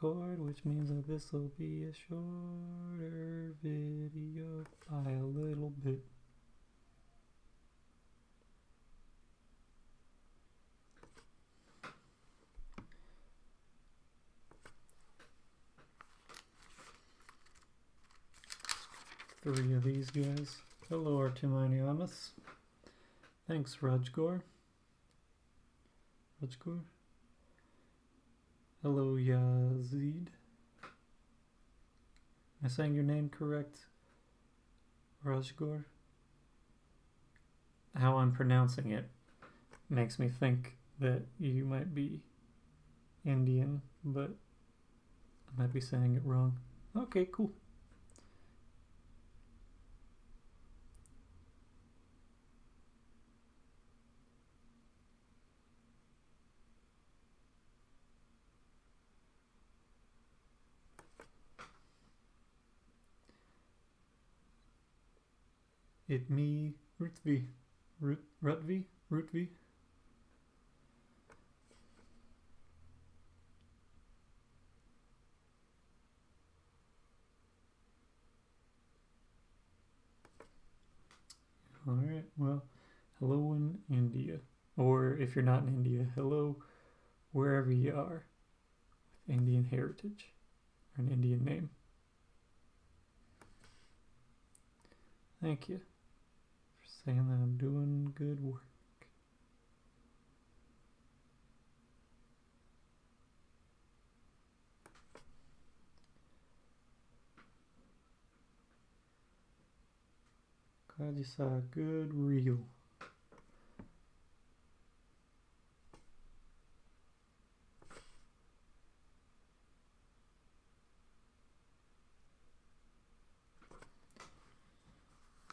record, which means that this will be a shorter video by a little bit. Three of these guys. Hello, Arteminiamus. Thanks, Rajgor. Hello, Yazid. Am I saying your name correct, Rajgor? How I'm pronouncing it makes me think that you might be Indian, but I might be saying it wrong. Okay, cool. It me, Rutvi. Rutvi? Alright, well, hello in India. Or if you're not in India, hello wherever you are with Indian heritage or an Indian name. Thank you for saying that I'm doing good work. Glad you saw a good reel.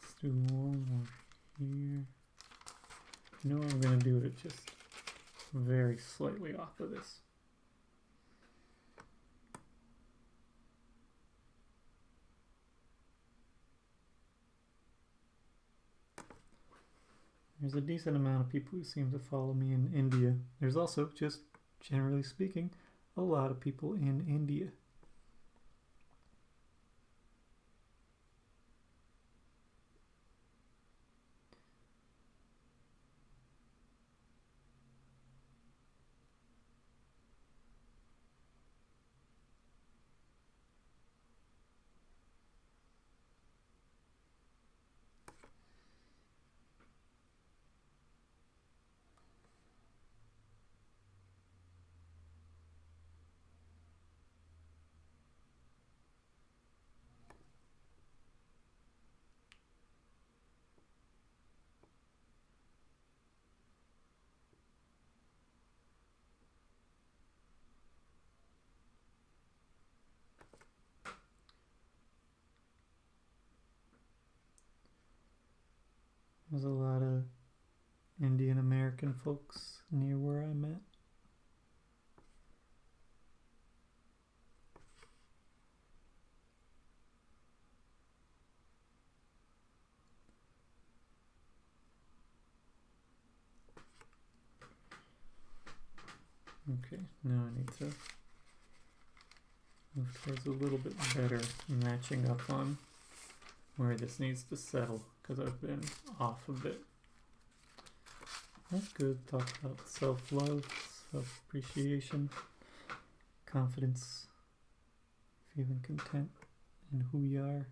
Let's do one more here. You know what I'm going to do it just very slightly off of this. There's a decent amount of people who seem to follow me in India. There's also, just generally speaking, a lot of people in India. There's a lot of Indian American folks near where I'm at. Okay, now I need to move towards a little bit better matching up on where this needs to settle, because I've been off a bit. That's good. Talk about self-love, self-appreciation, confidence, feeling content in who you are.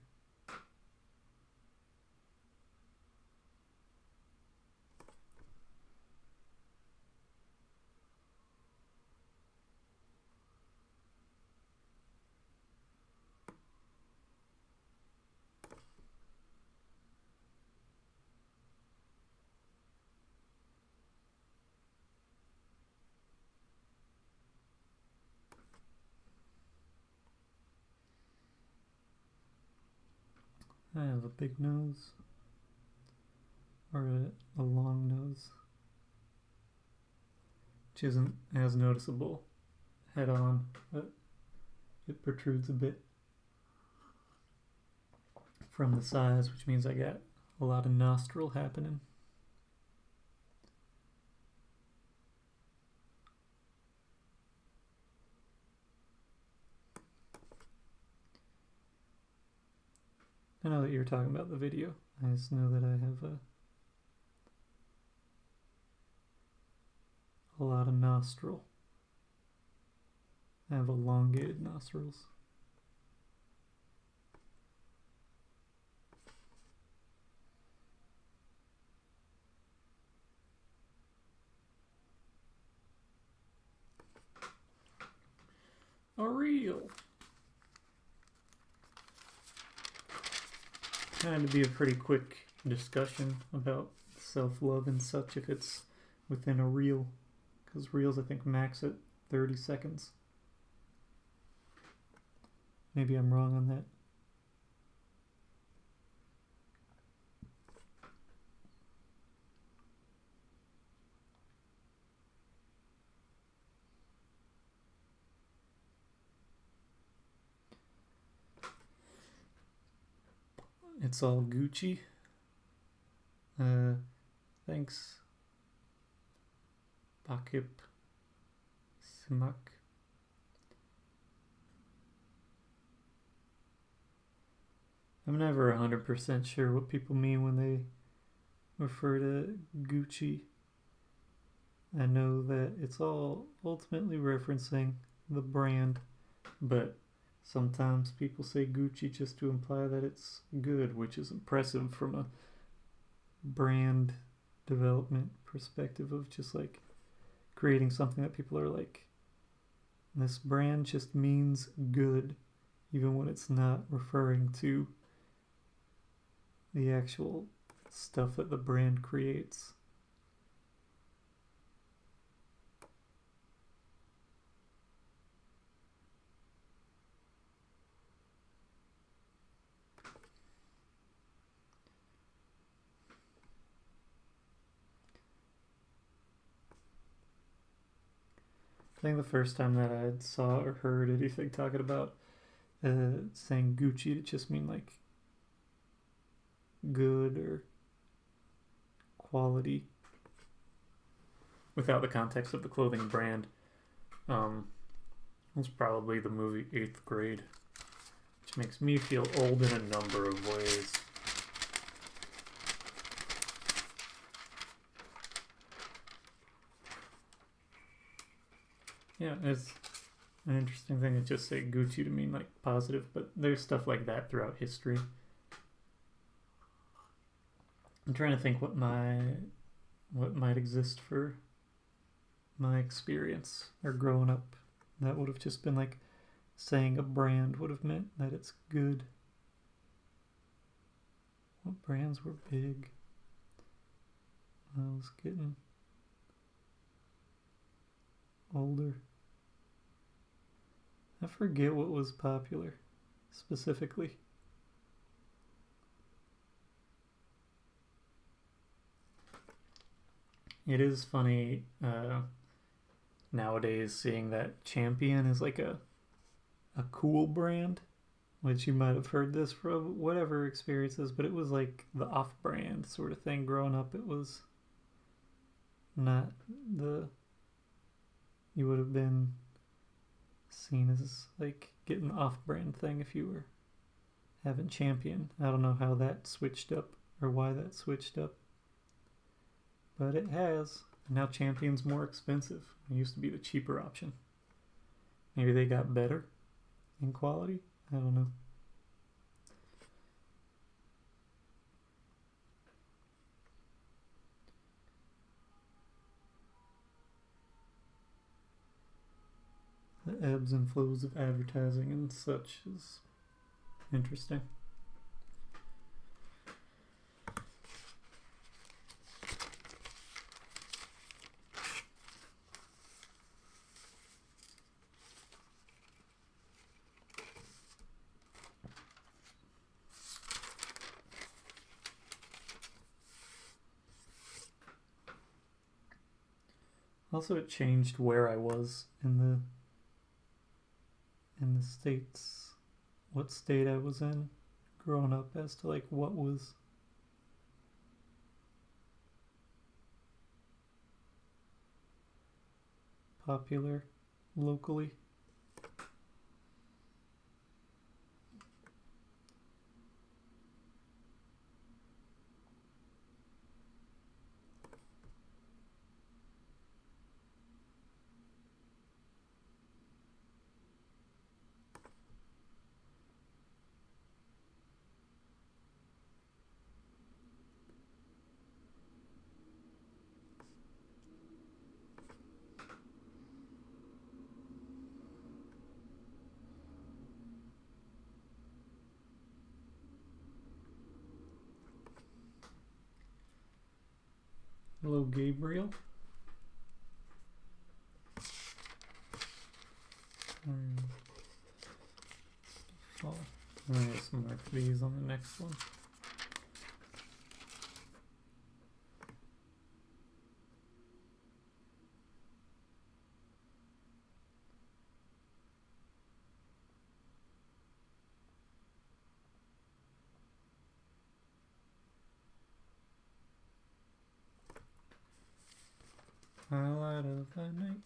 I have a big nose, or a long nose, which isn't as noticeable head on, but it protrudes a bit from the sides, which means I got a lot of nostril happening. I know that you're talking about the video. I just know that I have a lot of nostril. I have elongated nostrils. A reel. Kind to be a pretty quick discussion about self-love and such if it's within a reel, because reels I think max at 30 seconds. Maybe I'm wrong on that. It's all Gucci. Thanks. Bakip Simak. I'm never 100% sure what people mean when they refer to Gucci. I know that it's all ultimately referencing the brand, but sometimes people say Gucci just to imply that it's good, which is impressive from a brand development perspective of just like creating something that people are like, this brand just means good, even when it's not referring to the actual stuff that the brand creates. I think the first time that I saw or heard anything talking about saying Gucci to just mean like good or quality without the context of the clothing brand was probably the movie 8th Grade, which makes me feel old in a number of ways. Yeah, it's an interesting thing to just say Gucci to mean like positive, but there's stuff like that throughout history. I'm trying to think what might exist for my experience or growing up. That would have just been like saying a brand would have meant that it's good. What brands were big? I was getting older. I forget what was popular specifically. It is funny nowadays seeing that Champion is like a cool brand, which you might have heard this from whatever experiences, but it was like the off-brand sort of thing. Growing up, it was not you would have been seen as like getting the off-brand thing if you were having Champion. I don't know how that switched up or why that switched up, but it has. Now Champion's more expensive. It used to be the cheaper option. Maybe they got better in quality. I don't know. The ebbs and flows of advertising and such is interesting. Also, it changed where I was in the states, what state I was in growing up, as to like what was popular locally. Hello, Gabriel. Oh, I'm just mark these on the next one. Highlight of the night.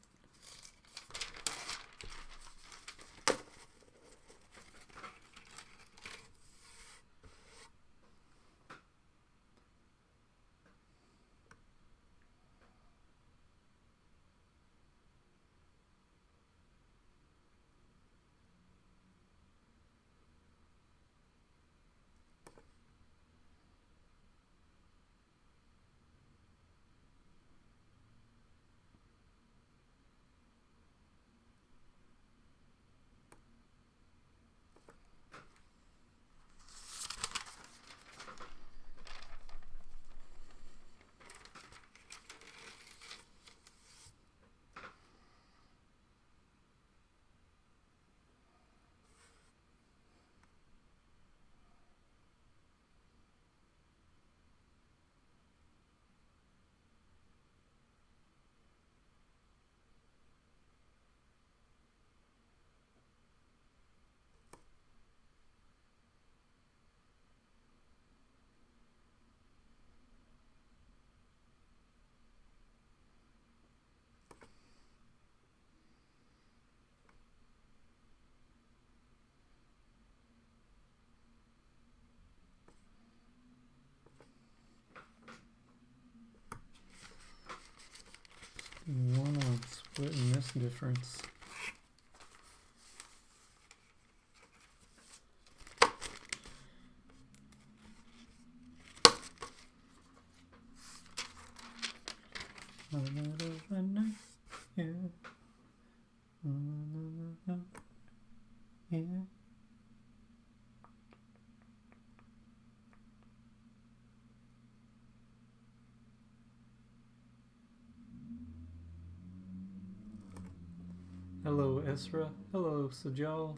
One on splitting this difference. Highlight of the night. Yeah. Yeah. Hello, Esra. Hello, Sajal.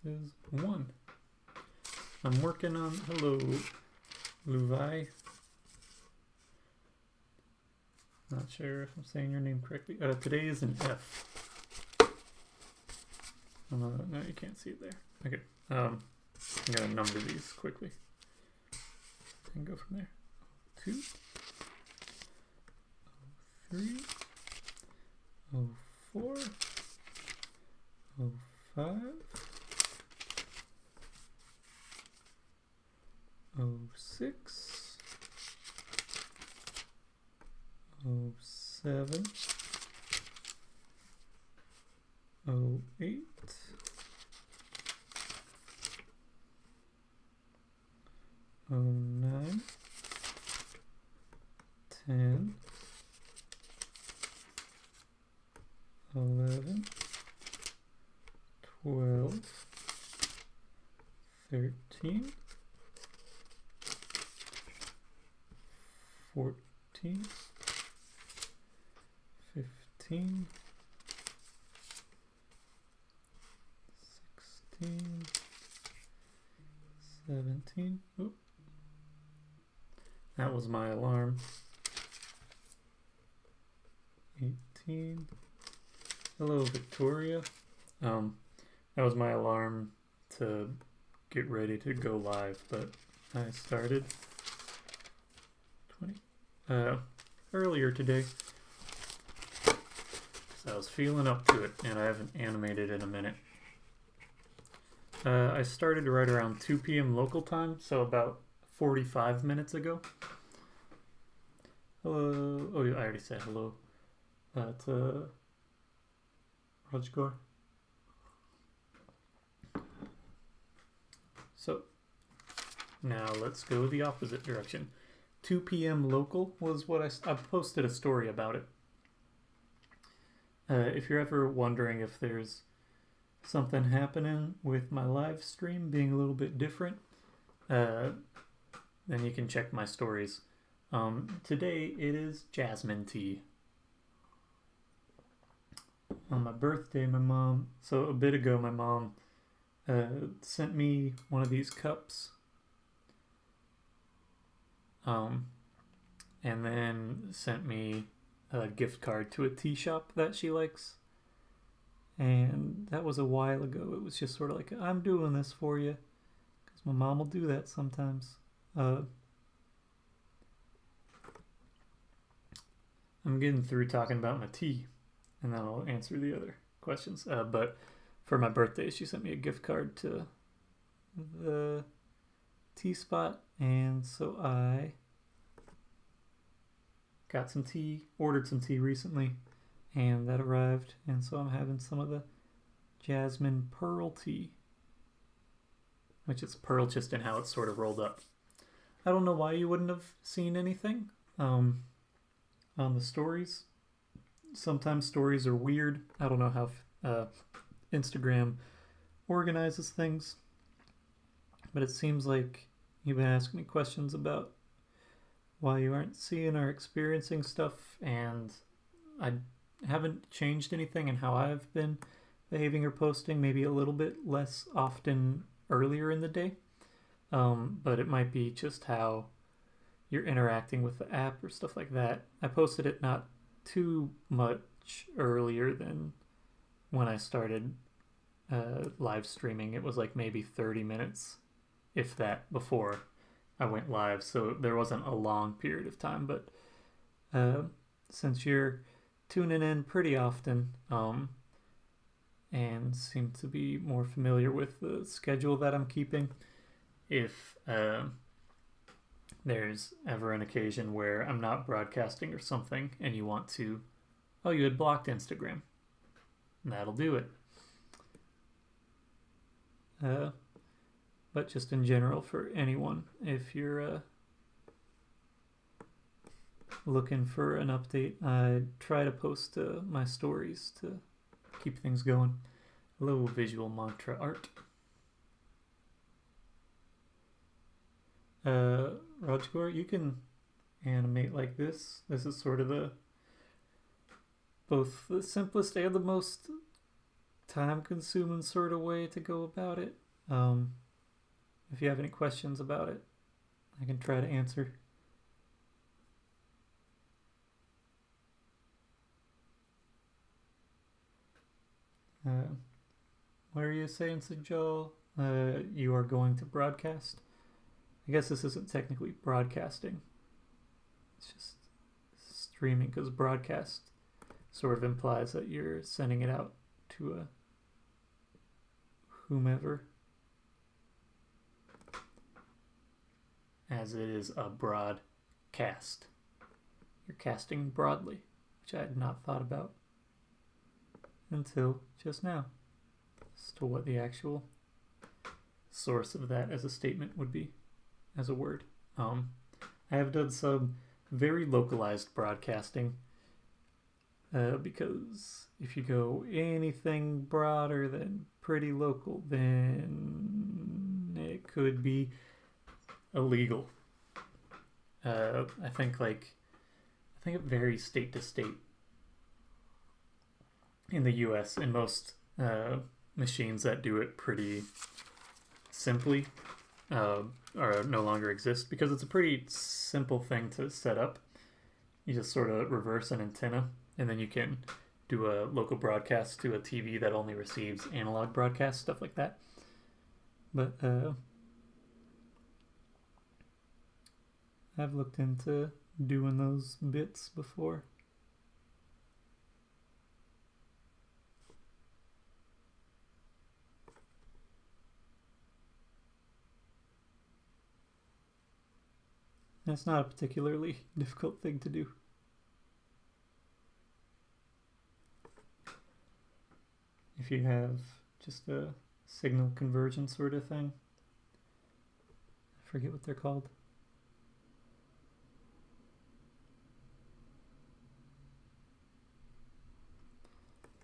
This is 1. I'm working on, hello, Luvi. Not sure if I'm saying your name correctly. Today is an F. No, you can't see it there. Okay. I'm gonna number these quickly and go from there. 2, 3, 4, 5, 6, 7, 8, 9, 10, 11, 12, 13, 14, 15, 16, 17. Oop. That was my alarm. 18. Hello, Victoria. That was my alarm to get ready to go live, but I started 20 earlier today. So I was feeling up to it, and I haven't animated in a minute. I started right around 2 p.m. local time, so about 45 minutes ago. Hello. Oh, I already said hello. To Rajgor. So now let's go the opposite direction. 2 p.m. local was what I posted a story about it. If you're ever wondering if there's something happening with my live stream being a little bit different, then you can check my stories. Today it is jasmine tea. On my birthday, a bit ago, my mom sent me one of these cups. And then sent me a gift card to a tea shop that she likes. And that was a while ago. It was just sort of like, I'm doing this for you. Because my mom will do that sometimes. I'm getting through talking about my tea. And then I'll answer the other questions. But for my birthday, she sent me a gift card to the tea spot. And so I got some tea, ordered some tea recently, and that arrived. And so I'm having some of the jasmine pearl tea, which is pearl just in how it's sort of rolled up. I don't know why you wouldn't have seen anything on the stories. Sometimes stories are weird. I don't know how Instagram organizes things, but it seems like you've been asking me questions about why you aren't seeing or experiencing stuff, and I haven't changed anything in how I've been behaving or posting, maybe a little bit less often earlier in the day, but it might be just how you're interacting with the app or stuff like that. I posted it not too much earlier than when I started live streaming. It was like maybe 30 minutes, if that, before I went live, so there wasn't a long period of time. But since you're tuning in pretty often and seem to be more familiar with the schedule that I'm keeping, if there's ever an occasion where I'm not broadcasting or something and you want to, oh, you had blocked Instagram, that'll do it. But just in general, for anyone, if you're looking for an update, I try to post my stories to keep things going. Hello, visual mantra art. Rajgor, you can animate like this. This is sort of both the simplest and the most time-consuming sort of way to go about it. If you have any questions about it, I can try to answer. What are you saying, Sejal? You are going to broadcast? I guess this isn't technically broadcasting. It's just streaming, because broadcast sort of implies that you're sending it out to a whomever, as it is a broadcast. You're casting broadly, which I had not thought about until just now, as to what the actual source of that as a statement would be, as a word. I have done some very localized broadcasting, because if you go anything broader than pretty local, then it could be illegal. I think it varies state to state in the U.S. In most machines that do it pretty simply are no longer exist because it's a pretty simple thing to set up. You just sort of reverse an antenna, and then you can do a local broadcast to a TV that only receives analog broadcasts, stuff like that. But I've looked into doing those bits before. And it's not a particularly difficult thing to do. If you have just a signal conversion sort of thing. I forget what they're called.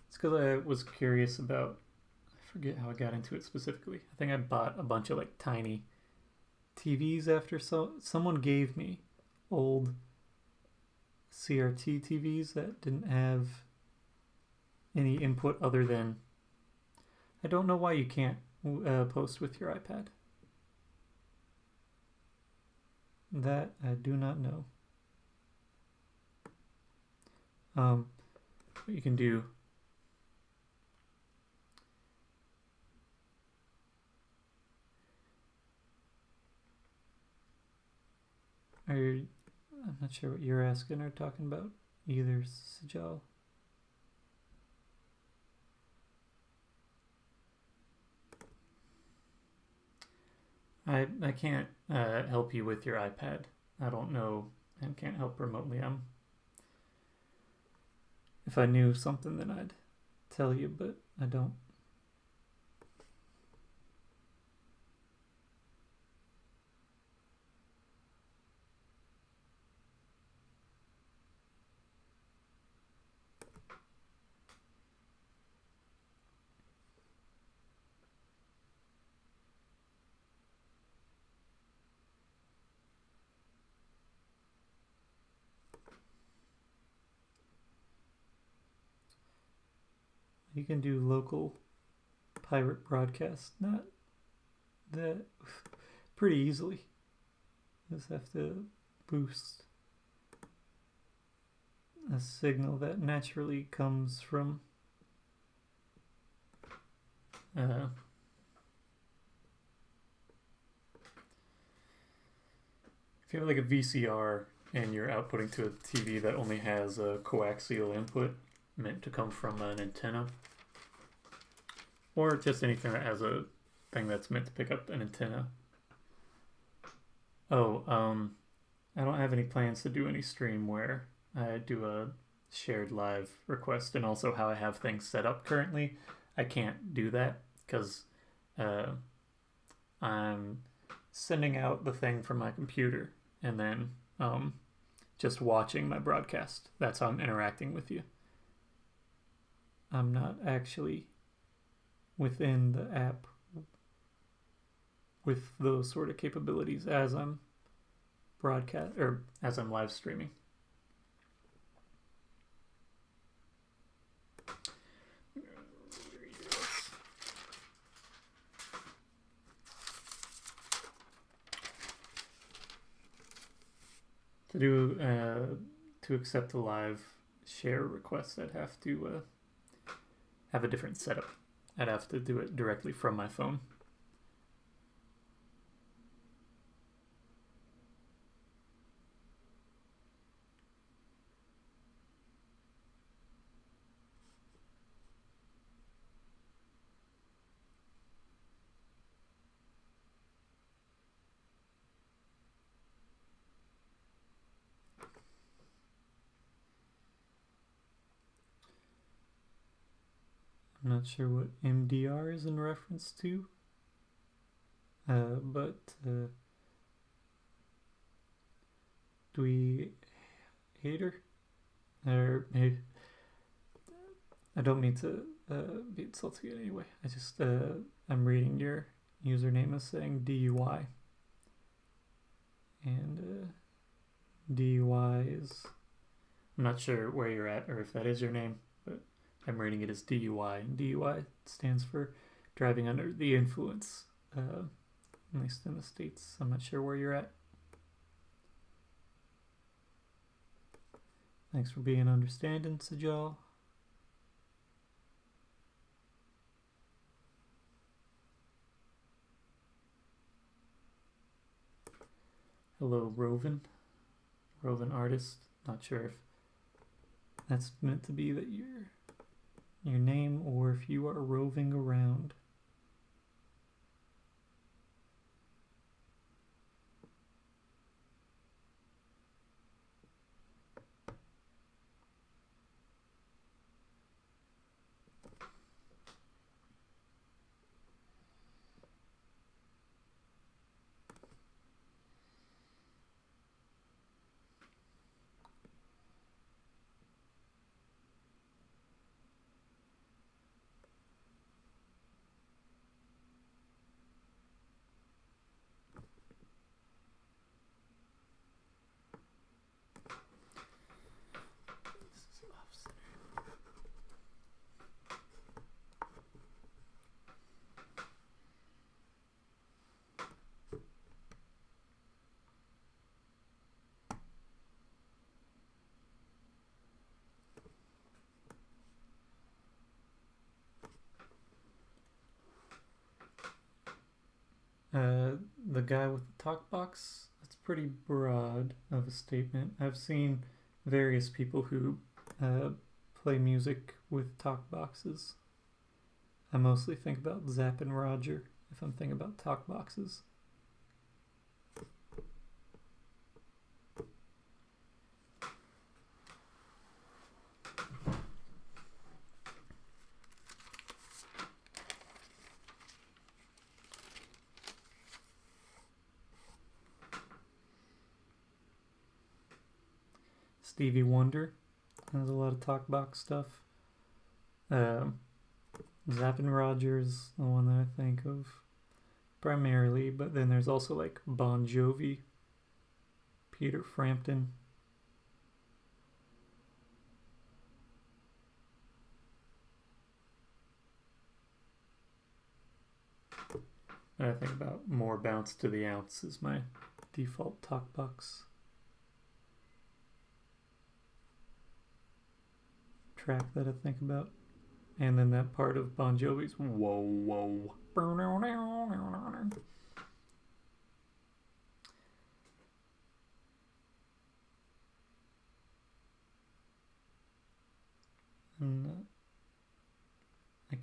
It's because I was curious about, I forget how I got into it specifically. I think I bought a bunch of like tiny TVs after someone gave me old CRT TVs that didn't have any input other than, I don't know why you can't post with your iPad. That I do not know. What you can do I'm not sure what you're asking or talking about either, Sajal. I can't help you with your iPad. I don't know. I can't help remotely. If I knew something, then I'd tell you, but I don't. You can do local pirate broadcast, not that pretty easily. You just have to boost a signal that naturally comes from if you have like a VCR and you're outputting to a TV that only has a coaxial input meant to come from an antenna, or just anything that has a thing that's meant to pick up an antenna. Oh, I don't have any plans to do any stream where I do a shared live request, and also how I have things set up currently. I can't do that because I'm sending out the thing from my computer and then just watching my broadcast. That's how I'm interacting with you. I'm not actually within the app with those sort of capabilities as I'm broadcast or as I'm live streaming. To accept a live share request, I'd have to have a different setup. I'd have to do it directly from my phone. I'm not sure what MDR is in reference to, but do we hater? Or maybe, I don't mean to be insulting in any way. I just I'm reading your username as saying DUI, and DUI is, I'm not sure where you're at or if that is your name, but I'm rating it as DUI, and DUI stands for driving under the influence, at least in the States. I'm not sure where you're at. Thanks for being understanding, Sajal. Hello, Roven artist. Not sure if that's meant to be that your name or if you are roving around. The guy with the talk box, that's pretty broad of a statement. I've seen various people who play music with talk boxes. I mostly think about Zapp and Roger if I'm thinking about talk boxes. Stevie Wonder has a lot of talk box stuff. Zapp and Rogers, the one that I think of primarily, but then there's also like Bon Jovi, Peter Frampton. And I think about More Bounce to the Ounce is my default talk box track that I think about. And then that part of Bon Jovi's whoa whoa.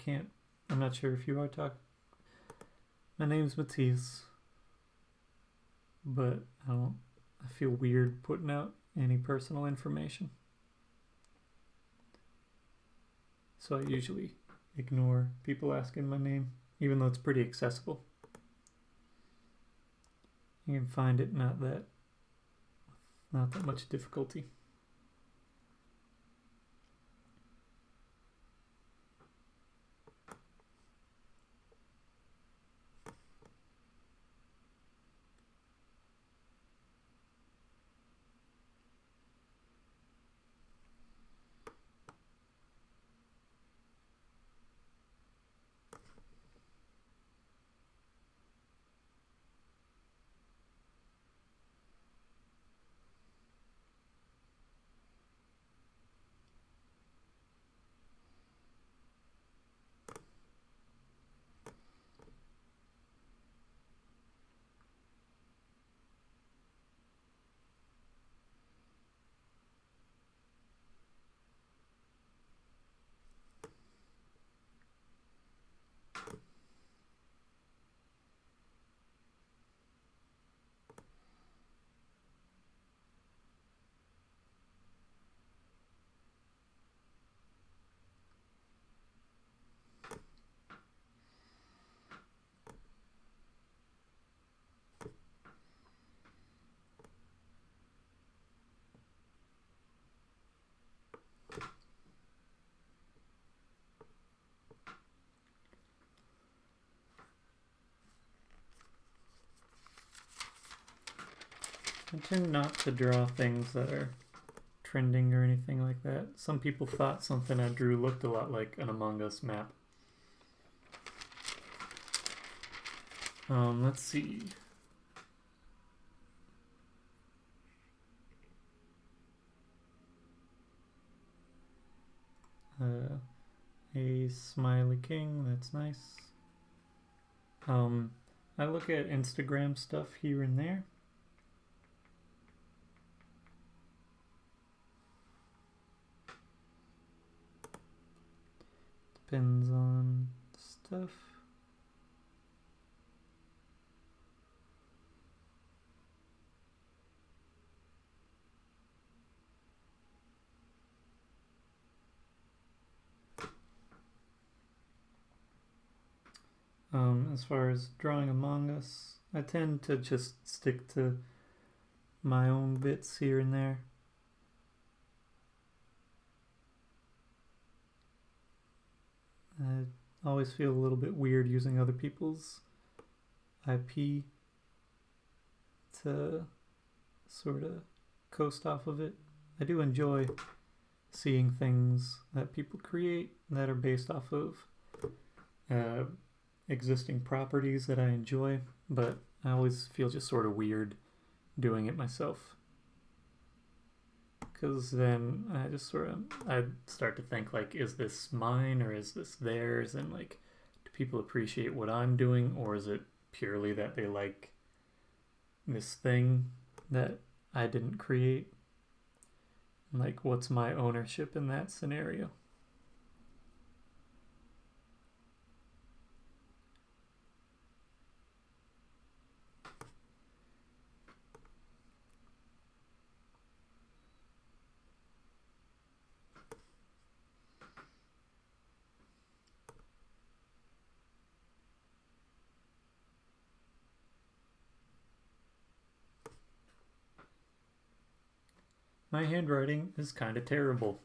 And I'm not sure if you are talking. My name's Matisse, but I feel weird putting out any personal information. So I usually ignore people asking my name, even though it's pretty accessible. You can find it not that much difficulty. I tend not to draw things that are trending or anything like that. Some people thought something I drew looked a lot like an Among Us map. Let's see. A smiley king, that's nice. I look at Instagram stuff here and there. Depends on stuff. As far as drawing Among Us, I tend to just stick to my own bits here and there. I always feel a little bit weird using other people's IP to sort of coast off of it. I do enjoy seeing things that people create that are based off of existing properties that I enjoy, but I always feel just sort of weird doing it myself, because then I start to think, like, is this mine or is this theirs, and like, do people appreciate what I'm doing, or is it purely that they like this thing that I didn't create? Like, what's my ownership in that scenario? My handwriting is kind of terrible.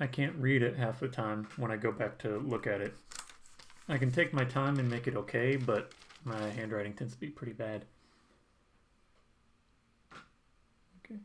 I can't read it half the time when I go back to look at it. I can take my time and make it okay, but my handwriting tends to be pretty bad. Okay.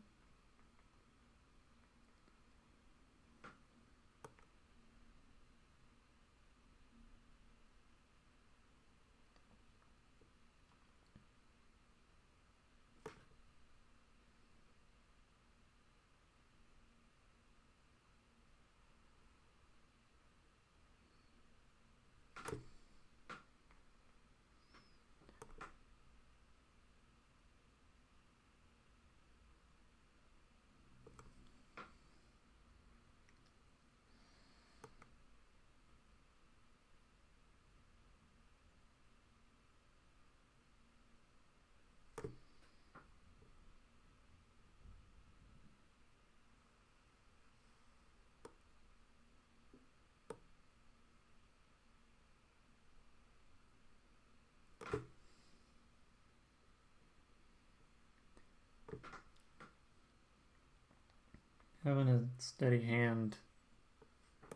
Having a steady hand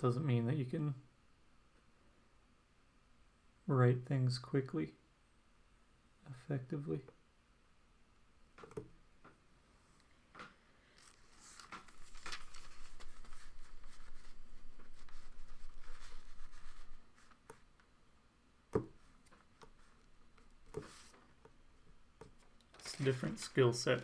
doesn't mean that you can write things quickly, effectively. It's a different skill set.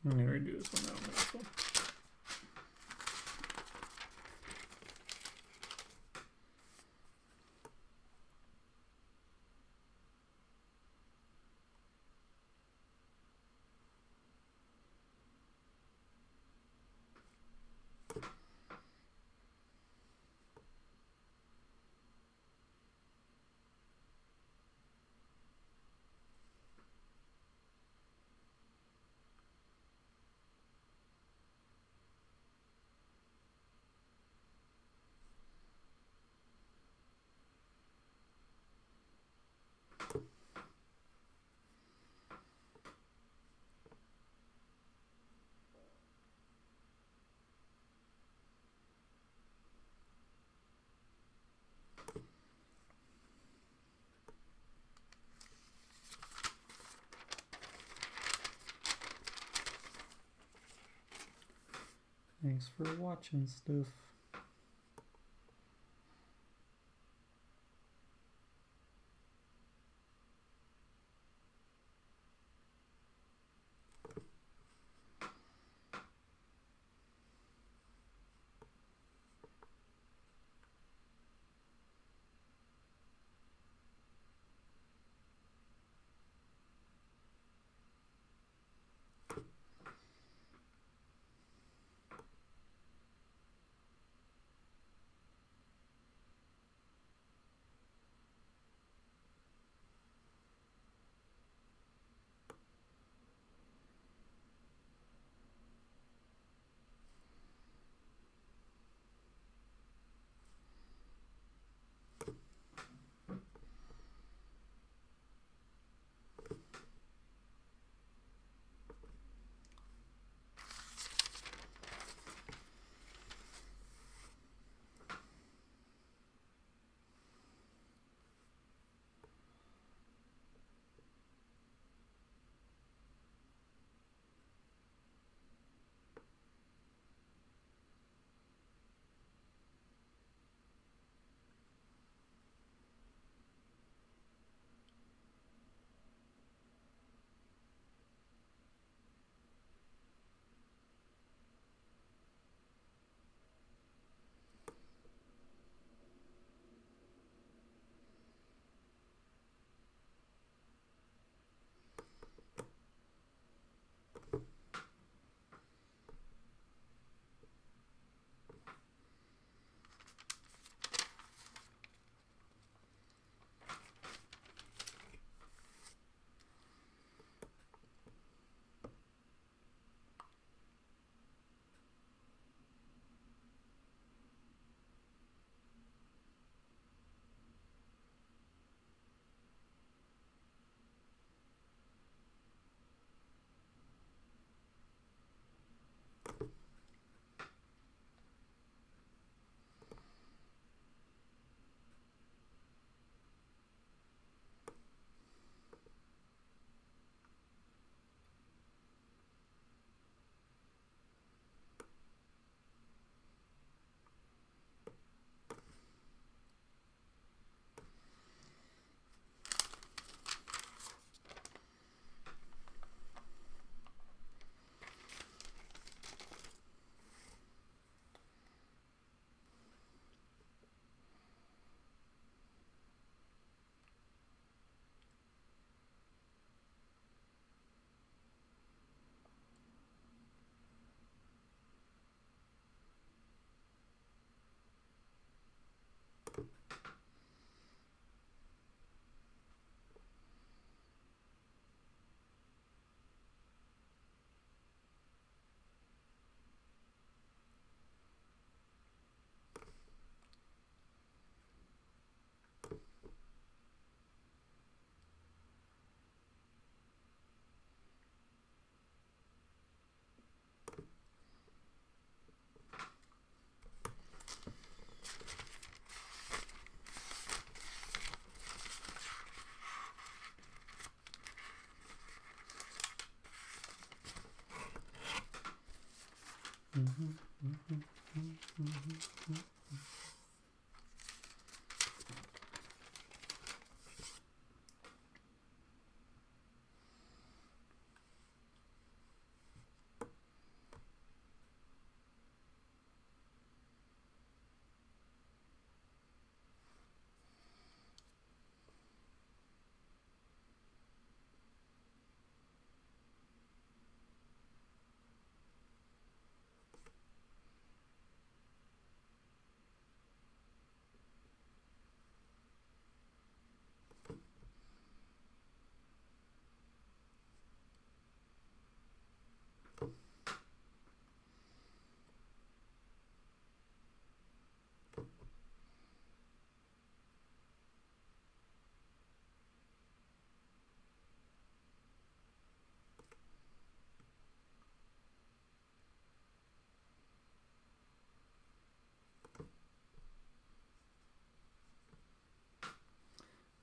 I'm gonna redo this one. That one, this one. Thanks for watching stuff.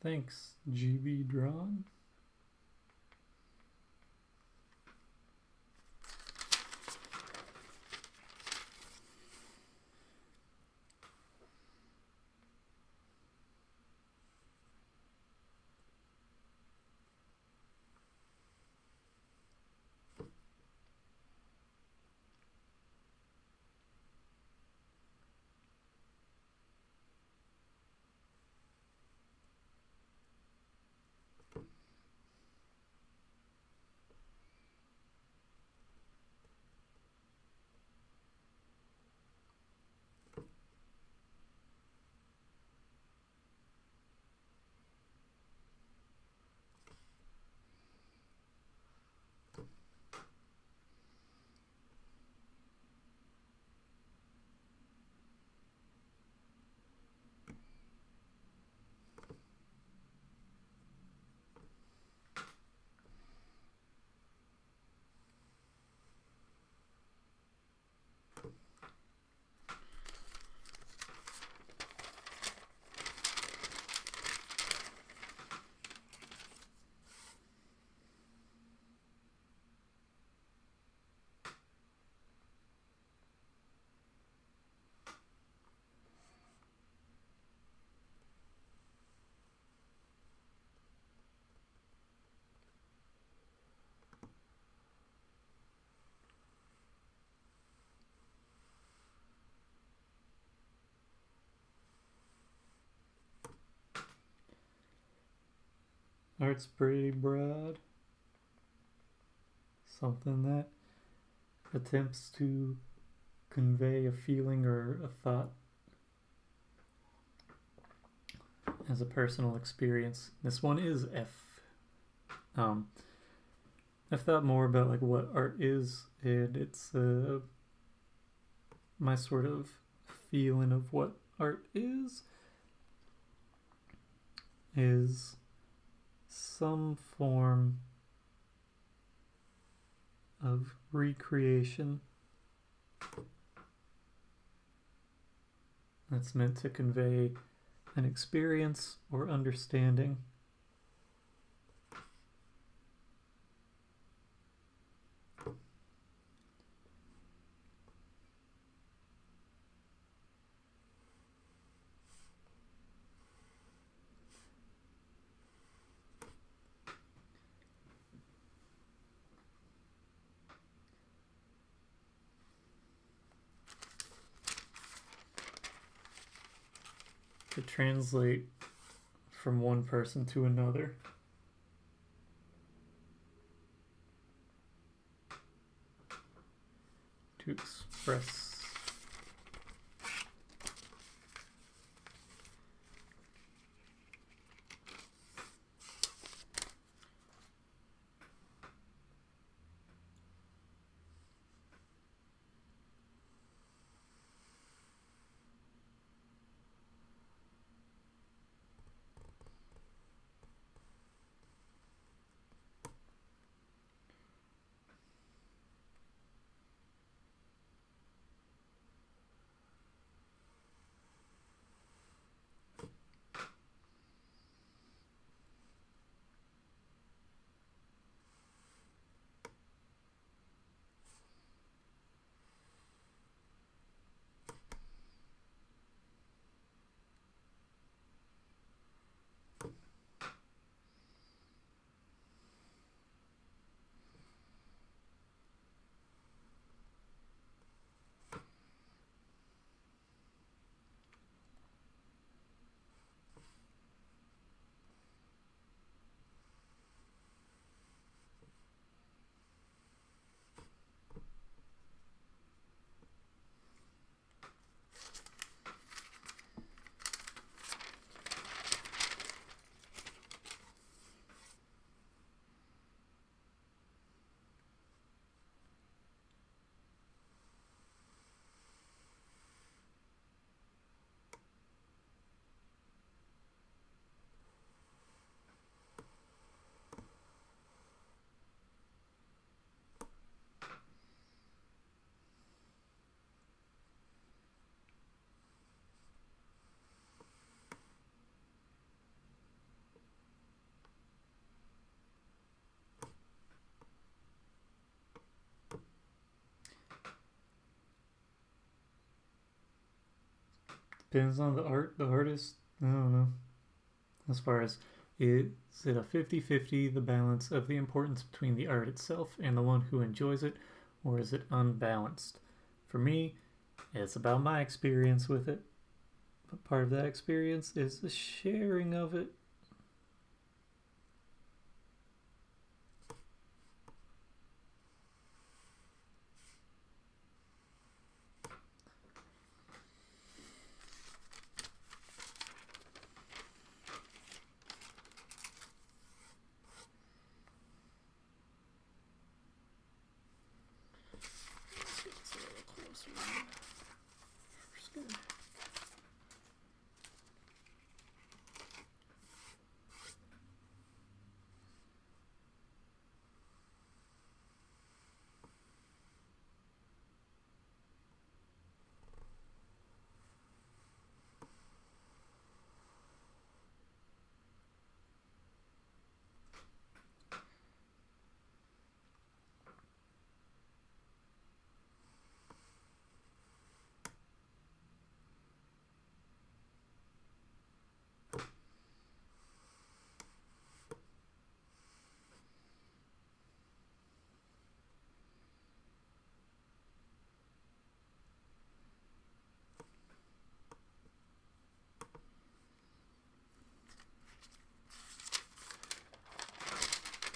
Thanks, GB Drawn. Art's pretty broad. Something that attempts to convey a feeling or a thought as a personal experience. This one is F. I've thought more about like what art is, and it's my sort of feeling of what art is some form of recreation that's meant to convey an experience or understanding. To translate from one person to another. To express Depends on the artist. I don't know. As far as, is it a 50-50, the balance of the importance between the art itself and the one who enjoys it, or is it unbalanced? For me, it's about my experience with it. But part of that experience is the sharing of it.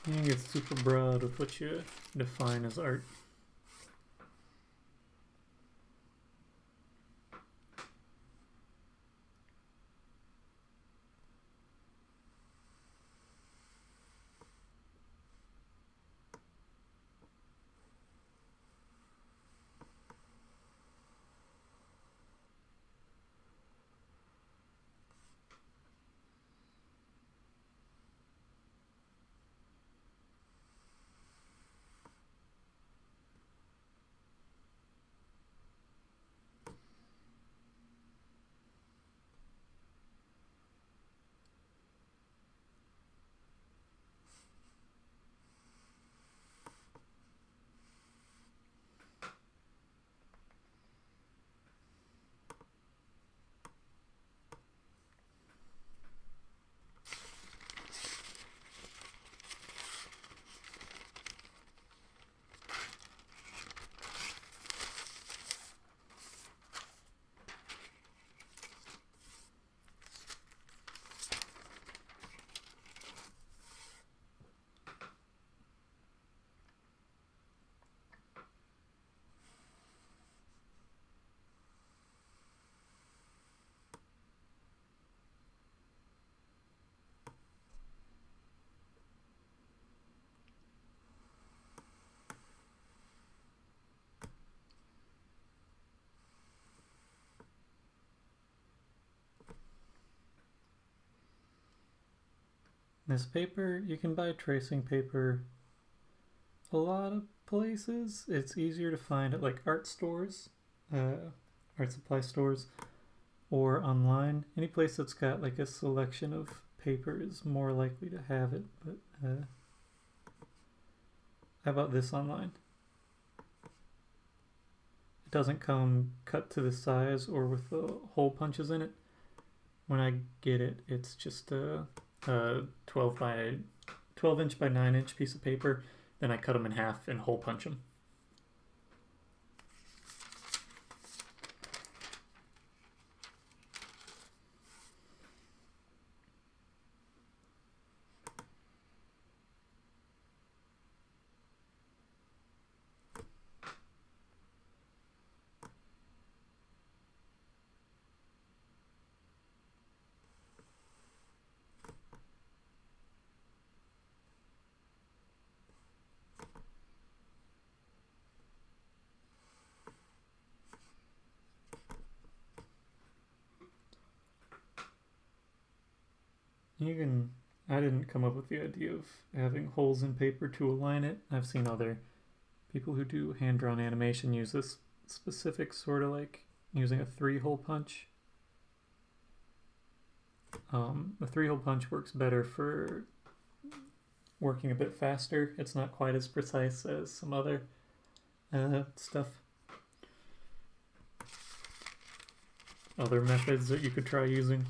You can get super broad with what you define as art. This paper, you can buy tracing paper a lot of places. It's easier to find at like art stores, art supply stores, or online. Any place that's got like a selection of paper is more likely to have it. But how about this online? It doesn't come cut to the size or with the hole punches in it. When I get it, it's just a 12 inch by 9 inch piece of paper. Then I cut them in half and hole punch them. I didn't come up with the idea of having holes in paper to align it. I've seen other people who do hand-drawn animation use this specific sort of like using a 3-hole punch. The 3-hole punch works better for working a bit faster. It's not quite as precise as some other stuff. other methods that you could try using.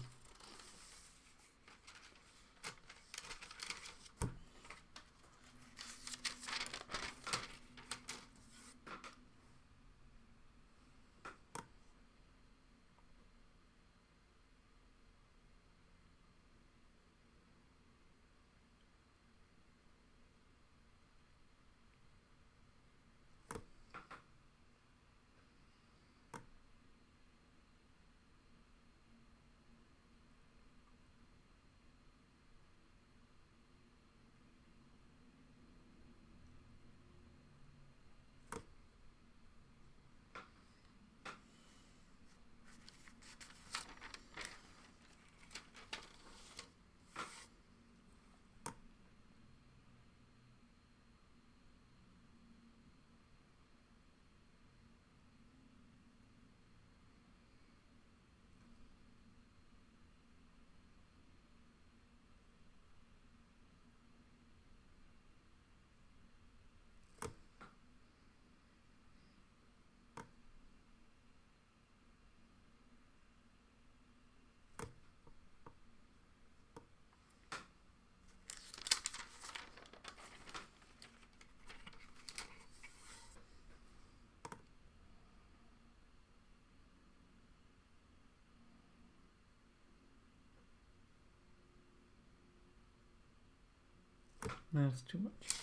That's too much.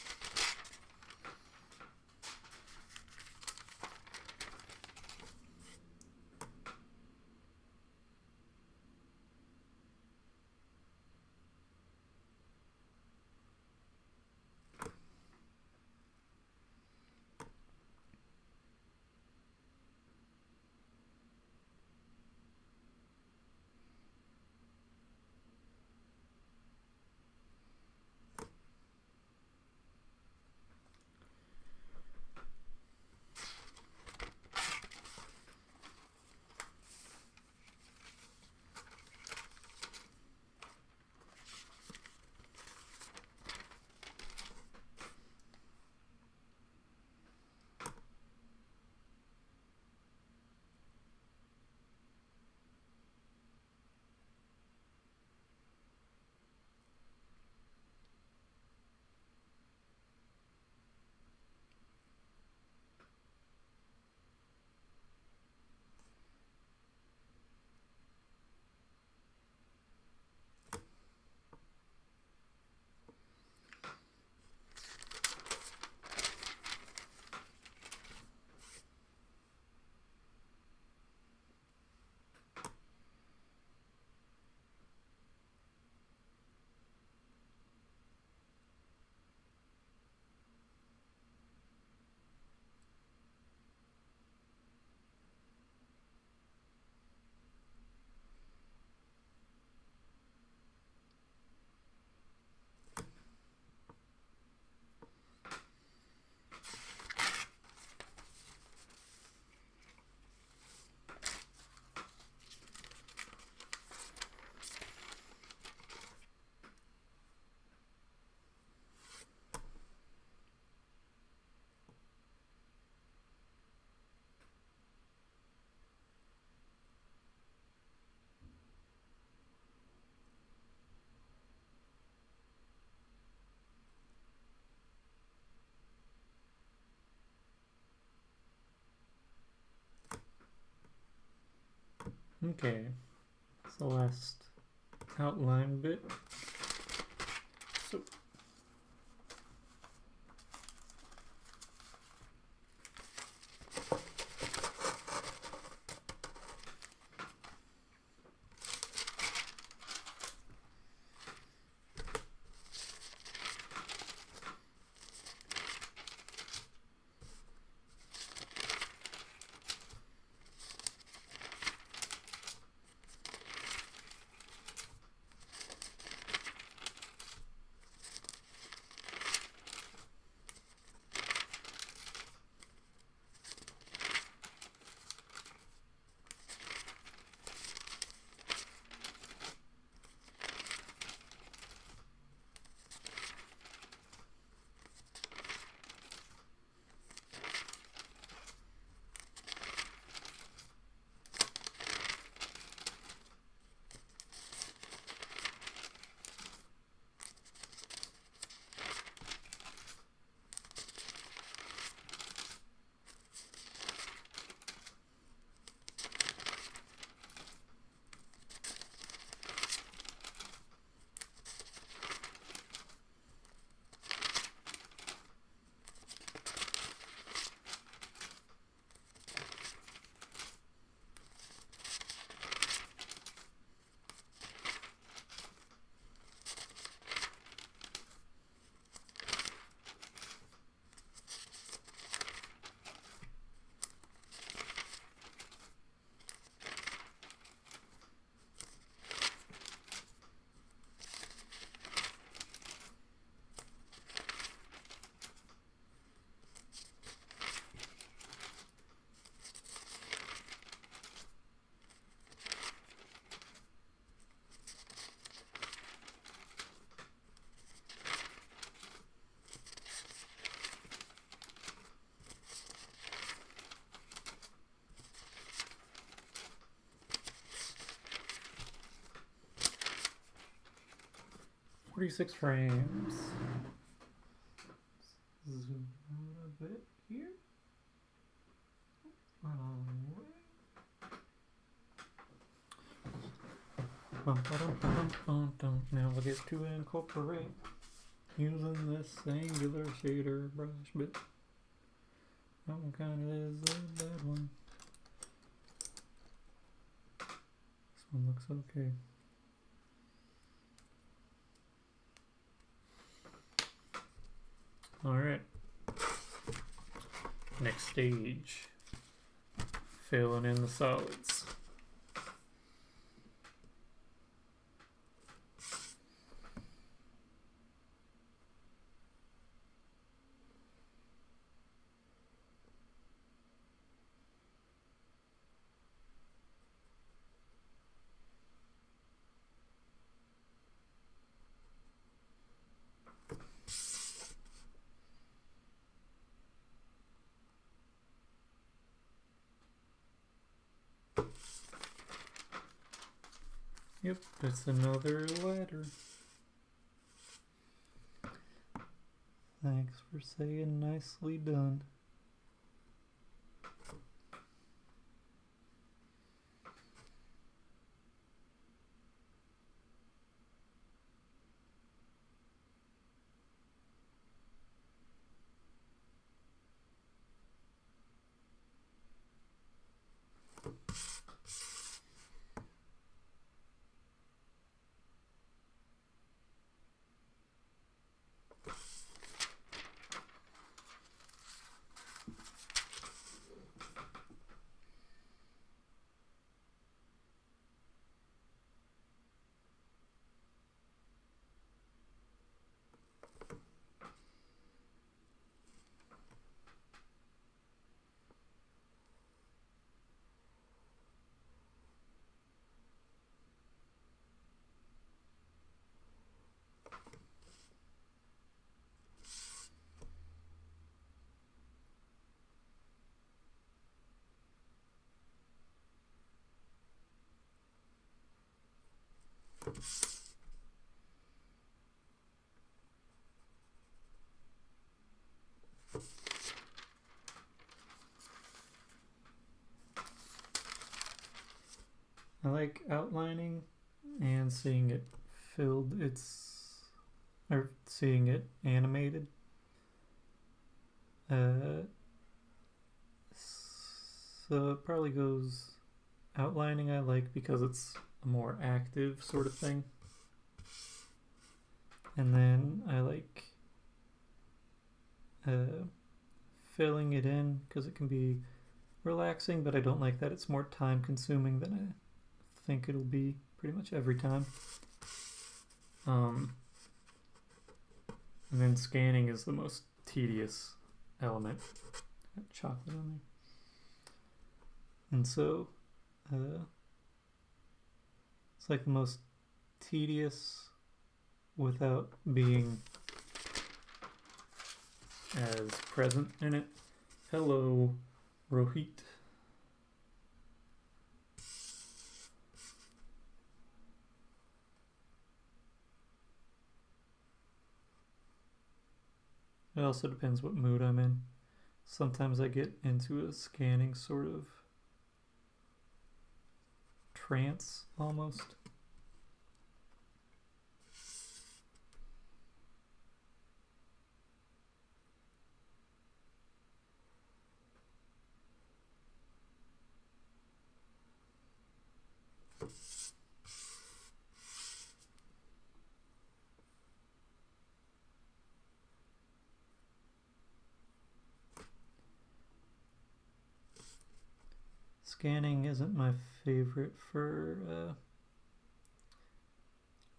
Okay, it's the last outline bit. So 46 frames. Zoom out a bit here. Now we'll get to incorporate using this angular shader brush, but that one kind of is a bad one. This one looks okay. Alright. Next stage. Filling in the solids. Yep, it's another ladder. Thanks for saying nicely done. I like outlining and seeing it filled, or seeing it animated. So it probably goes outlining I like because it's a more active sort of thing. And then I like filling it in because it can be relaxing, but I don't like that it's more time consuming than I think it'll be pretty much every time. And then scanning is the most tedious element. Got chocolate on there. And so it's like the most tedious without being as present in it. Hello, Rohit. It also depends what mood I'm in. Sometimes I get into a scanning sort of trance almost. Scanning isn't my favorite for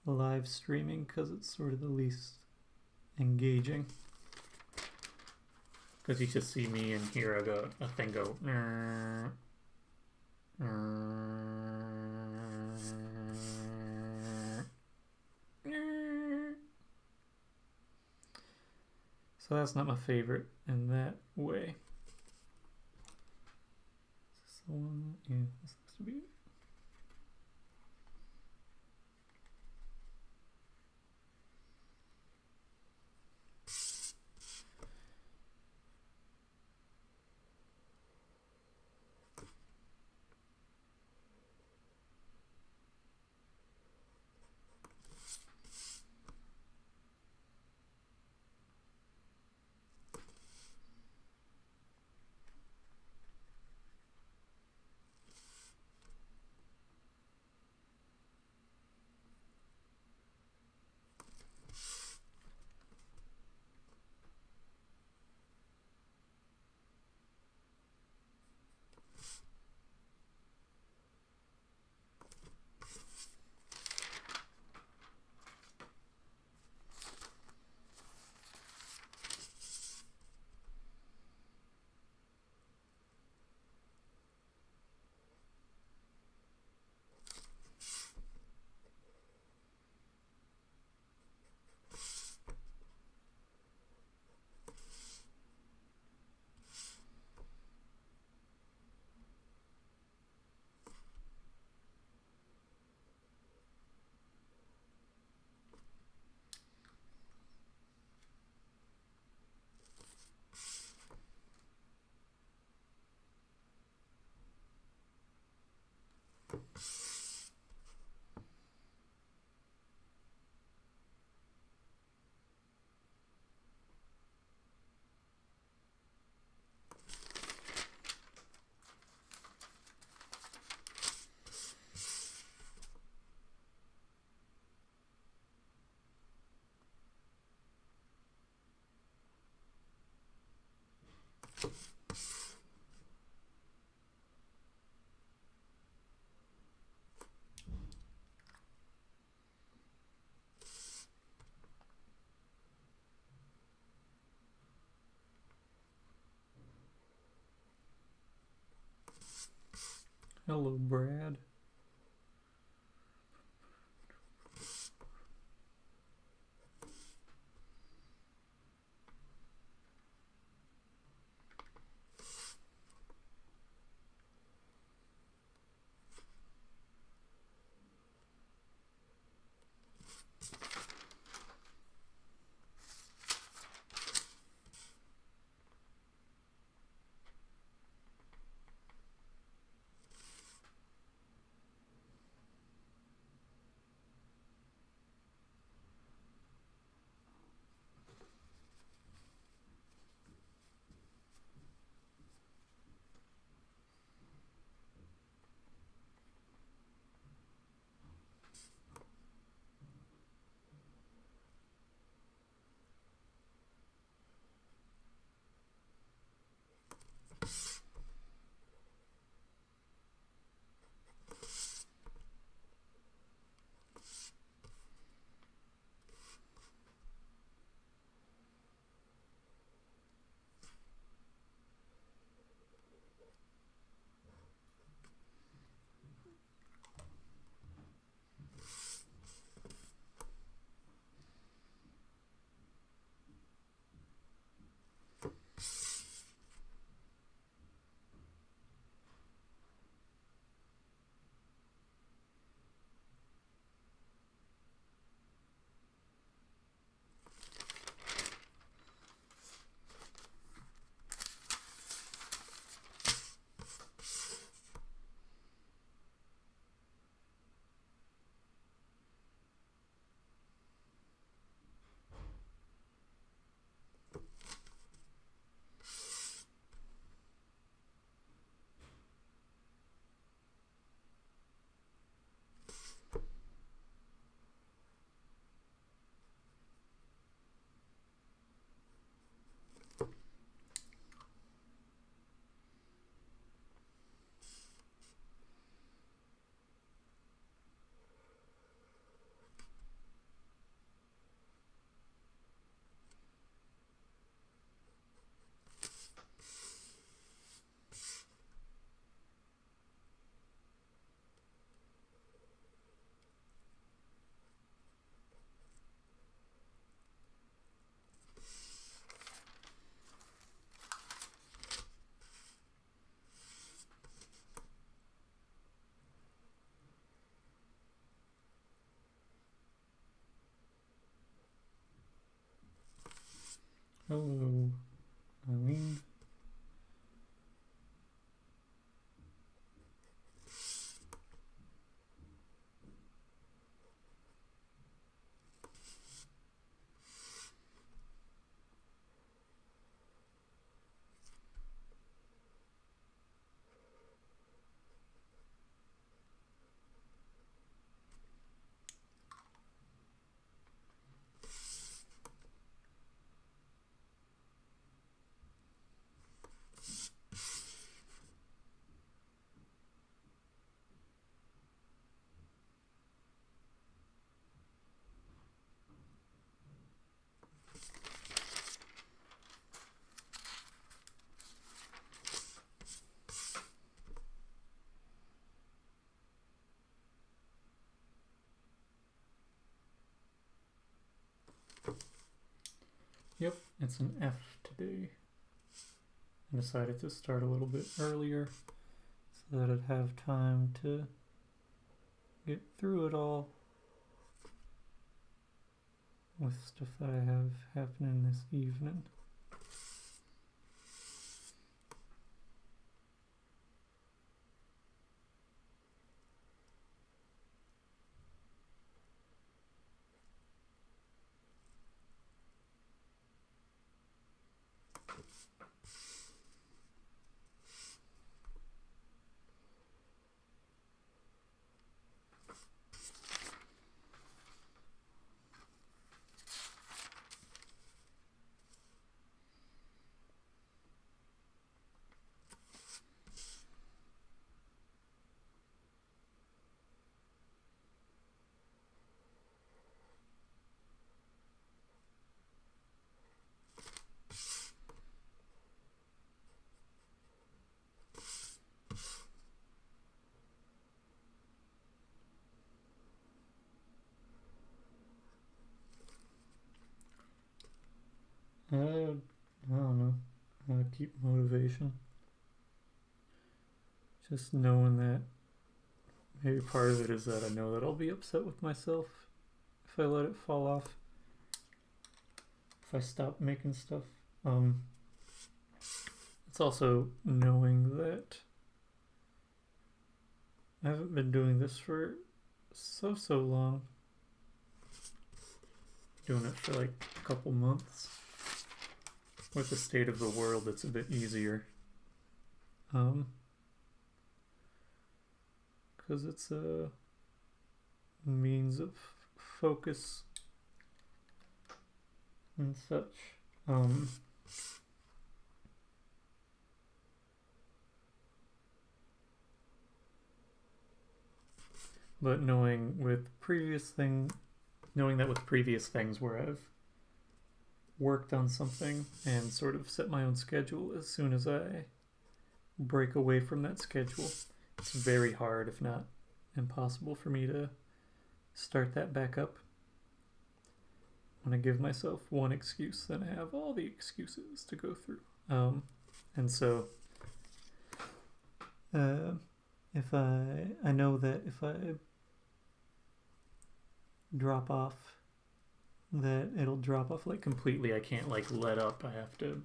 live streaming because it's sort of the least engaging. Because you just see me and hear a thing go. So that's not my favorite in that way. One, yeah, this looks to be it. Hello, Brad. Hello, Eileen. Yep, it's an F today. I decided to start a little bit earlier so that I'd have time to get through it all with stuff that I have happening this evening. I don't know how to keep motivation. Just knowing that maybe part of it is that I know that I'll be upset with myself if I let it fall off. If I stop making stuff. It's also knowing that I haven't been doing this for so long. Doing it for like a couple months. With the state of the world, it's a bit easier. Because it's a means of focus and such. But knowing that with previous things where I've worked on something and sort of set my own schedule, as soon as I break away from that schedule, it's very hard, if not impossible, for me to start that back up. When I give myself one excuse, then I have all the excuses to go through. And so if I know that if I drop off, that it'll drop off like completely. I can't like let up. I have to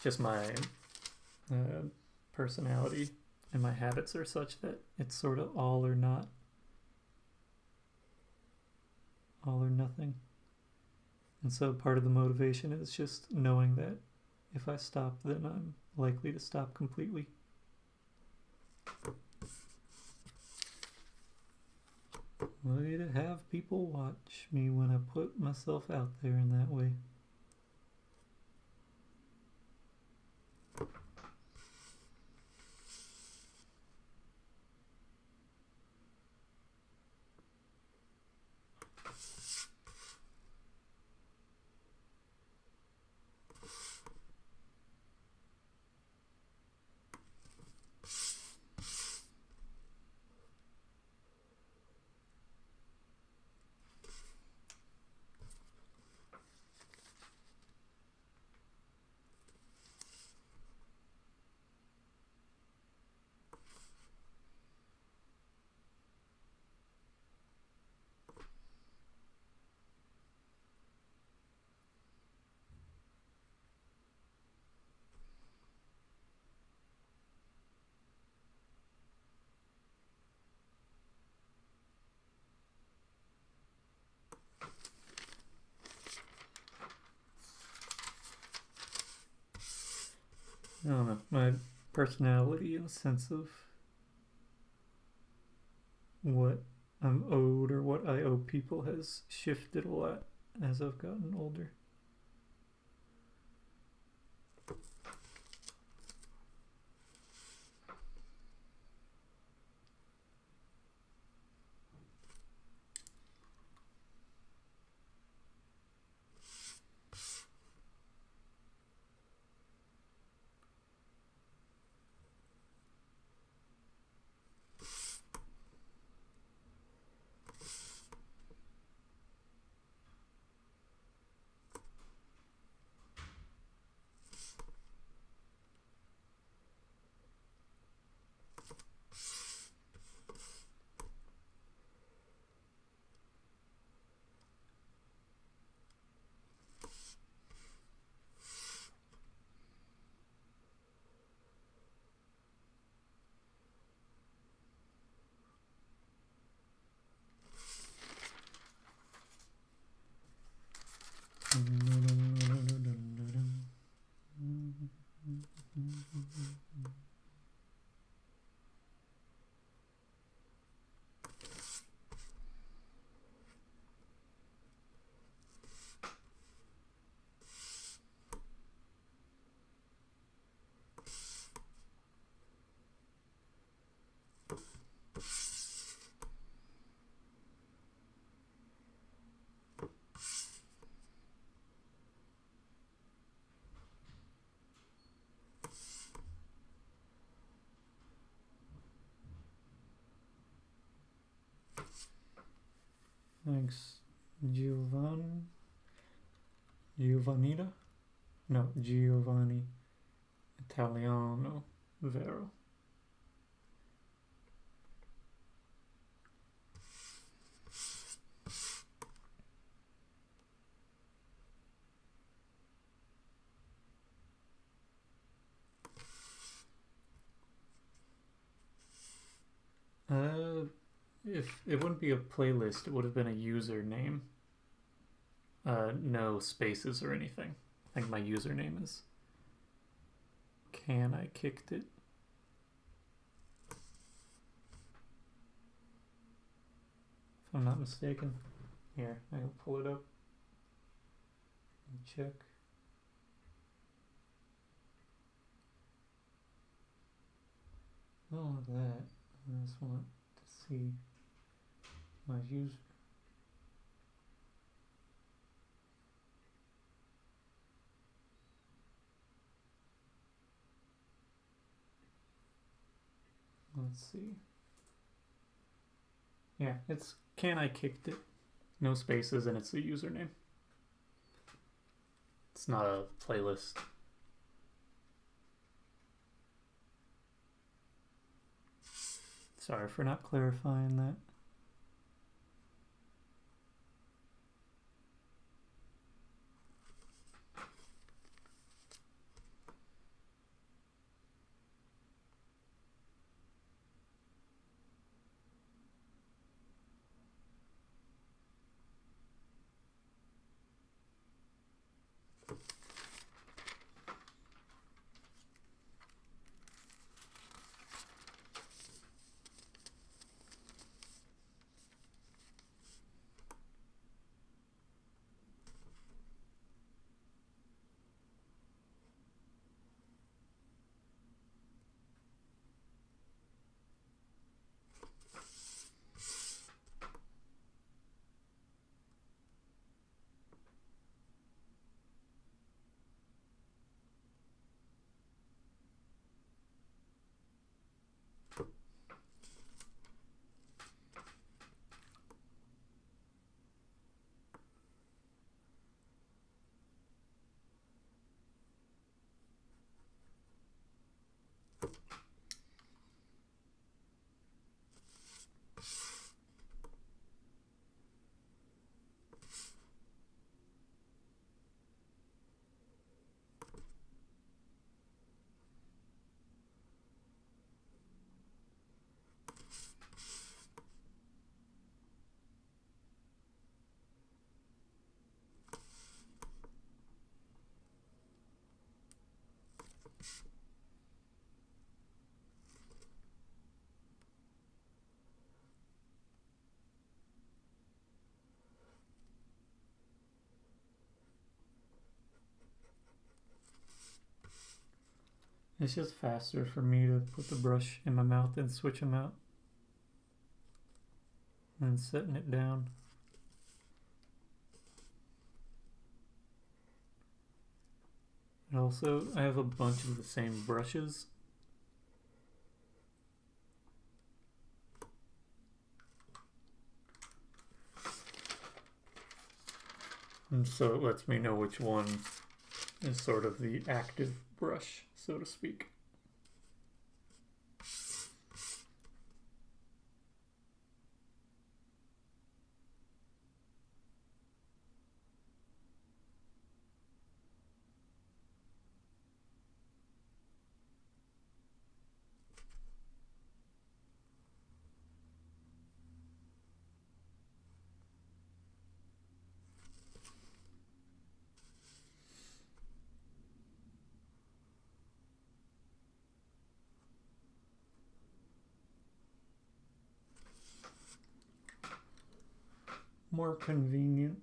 just my personality and my habits are such that it's sort of all or not, all or nothing. And so part of the motivation is just knowing that if I stop, then I'm likely to stop completely. Way to have people watch me when I put myself out there in that way. I don't know. My personality and sense of what I'm owed or what I owe people has shifted a lot as I've gotten older. Thanks, Giovanni. Giovannita? No, Giovanni Italiano Vero. If it wouldn't be a playlist, it would have been a username. No spaces or anything. I think my username is Can I Kicked It. If I'm not mistaken. Here, I'll pull it up and check. All of that. I just want to see my user. Let's see. Yeah, it's Can I Kicked It. No spaces, and it's the username. It's not a playlist. Sorry for not clarifying that. It's just faster for me to put the brush in my mouth and switch them out and setting it down. And also, I have a bunch of the same brushes. And so it lets me know which one is sort of the active brush, so to speak. More convenient,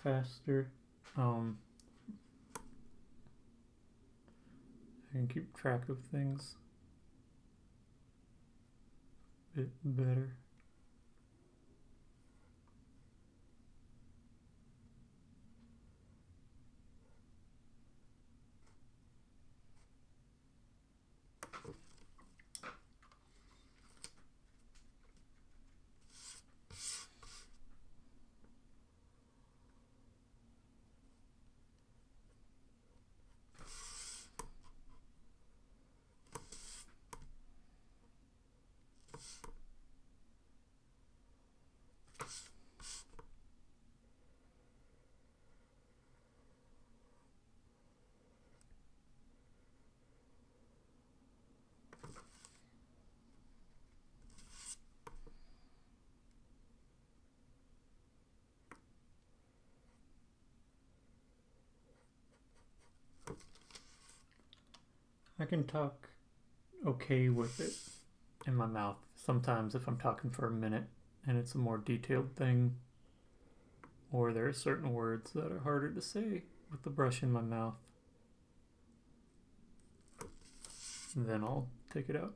faster. I can keep track of things a bit better. I can talk okay with it in my mouth. Sometimes if I'm talking for a minute and it's a more detailed thing, or there are certain words that are harder to say with the brush in my mouth, then I'll take it out.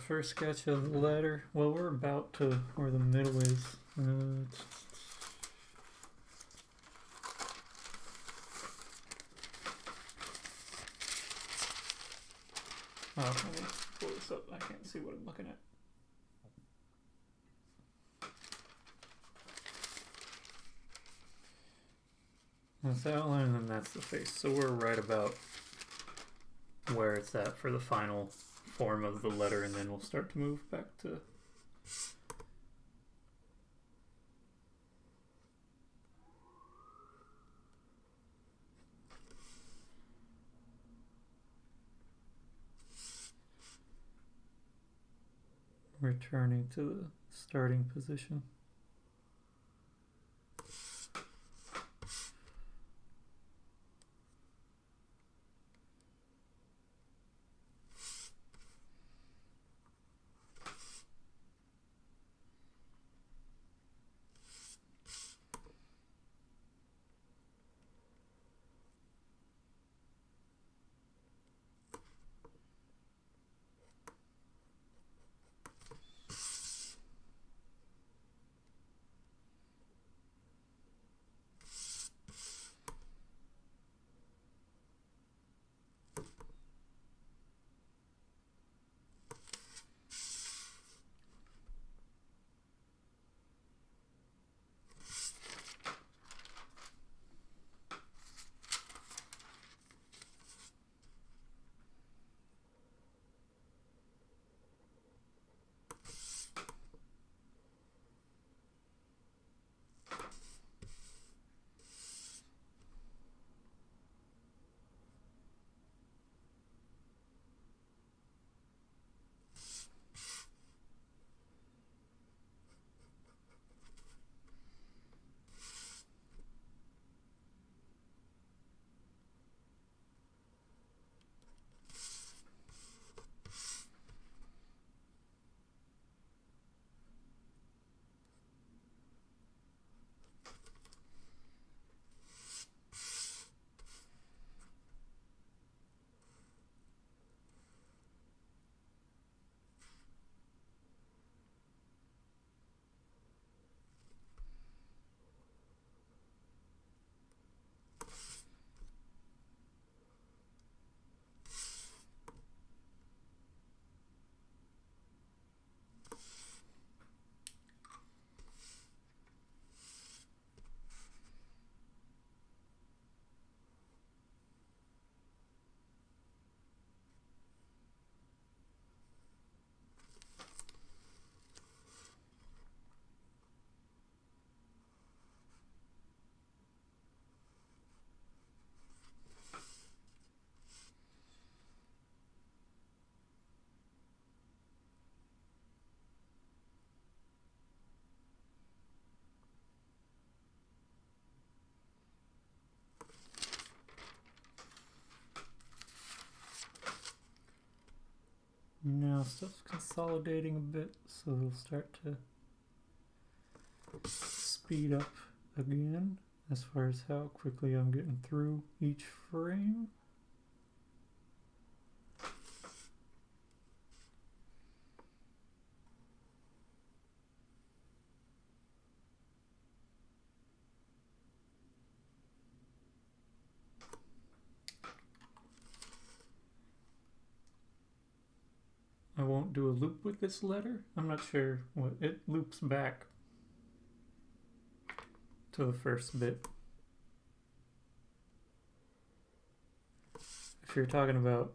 First sketch of the letter. Well, we're about to where the middle is. Let me pull this up. I can't see what I'm looking at. That's the outline, and then that's the face. So we're right about where it's at for the final form of the letter, and then we'll start to move back to returning to the starting position. now stuff's consolidating a bit, so it'll start to speed up again as far as how quickly I'm getting through each frame. I won't do a loop with this letter. I'm not sure what it loops back to the first bit. If you're talking about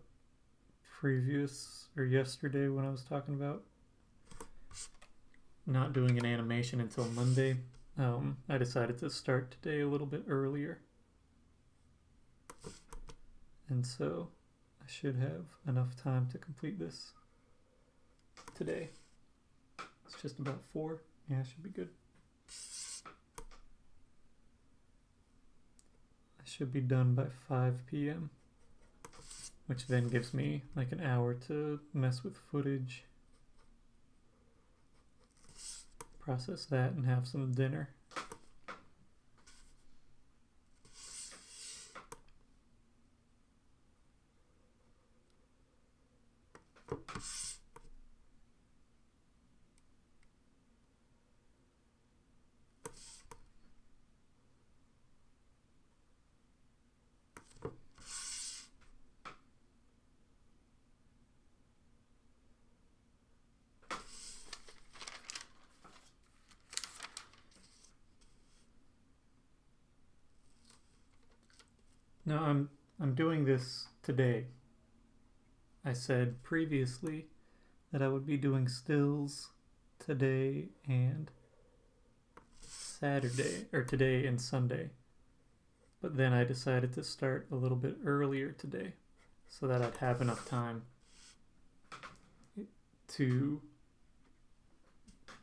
previous or yesterday when I was talking about not doing an animation until Monday, I decided to start today a little bit earlier. And so I should have enough time to complete this today. It's just about 4. Yeah, it should be good. I should be done by 5 p.m. which then gives me like an hour to mess with footage, process that, and have some dinner. Now I'm doing this today. I said previously that I would be doing stills today and Saturday, or today and Sunday. But then I decided to start a little bit earlier today so that I'd have enough time to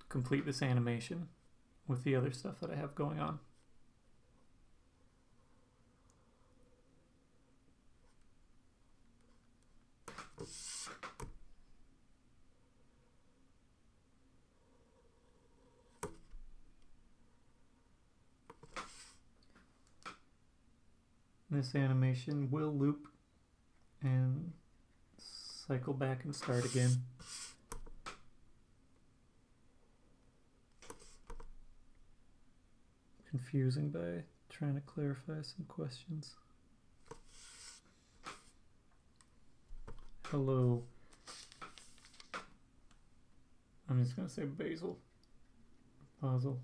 complete this animation with the other stuff that I have going on. This animation will loop and cycle back and start again. Confusing by trying to clarify some questions. Hello. I'm just gonna say Basil. Basil.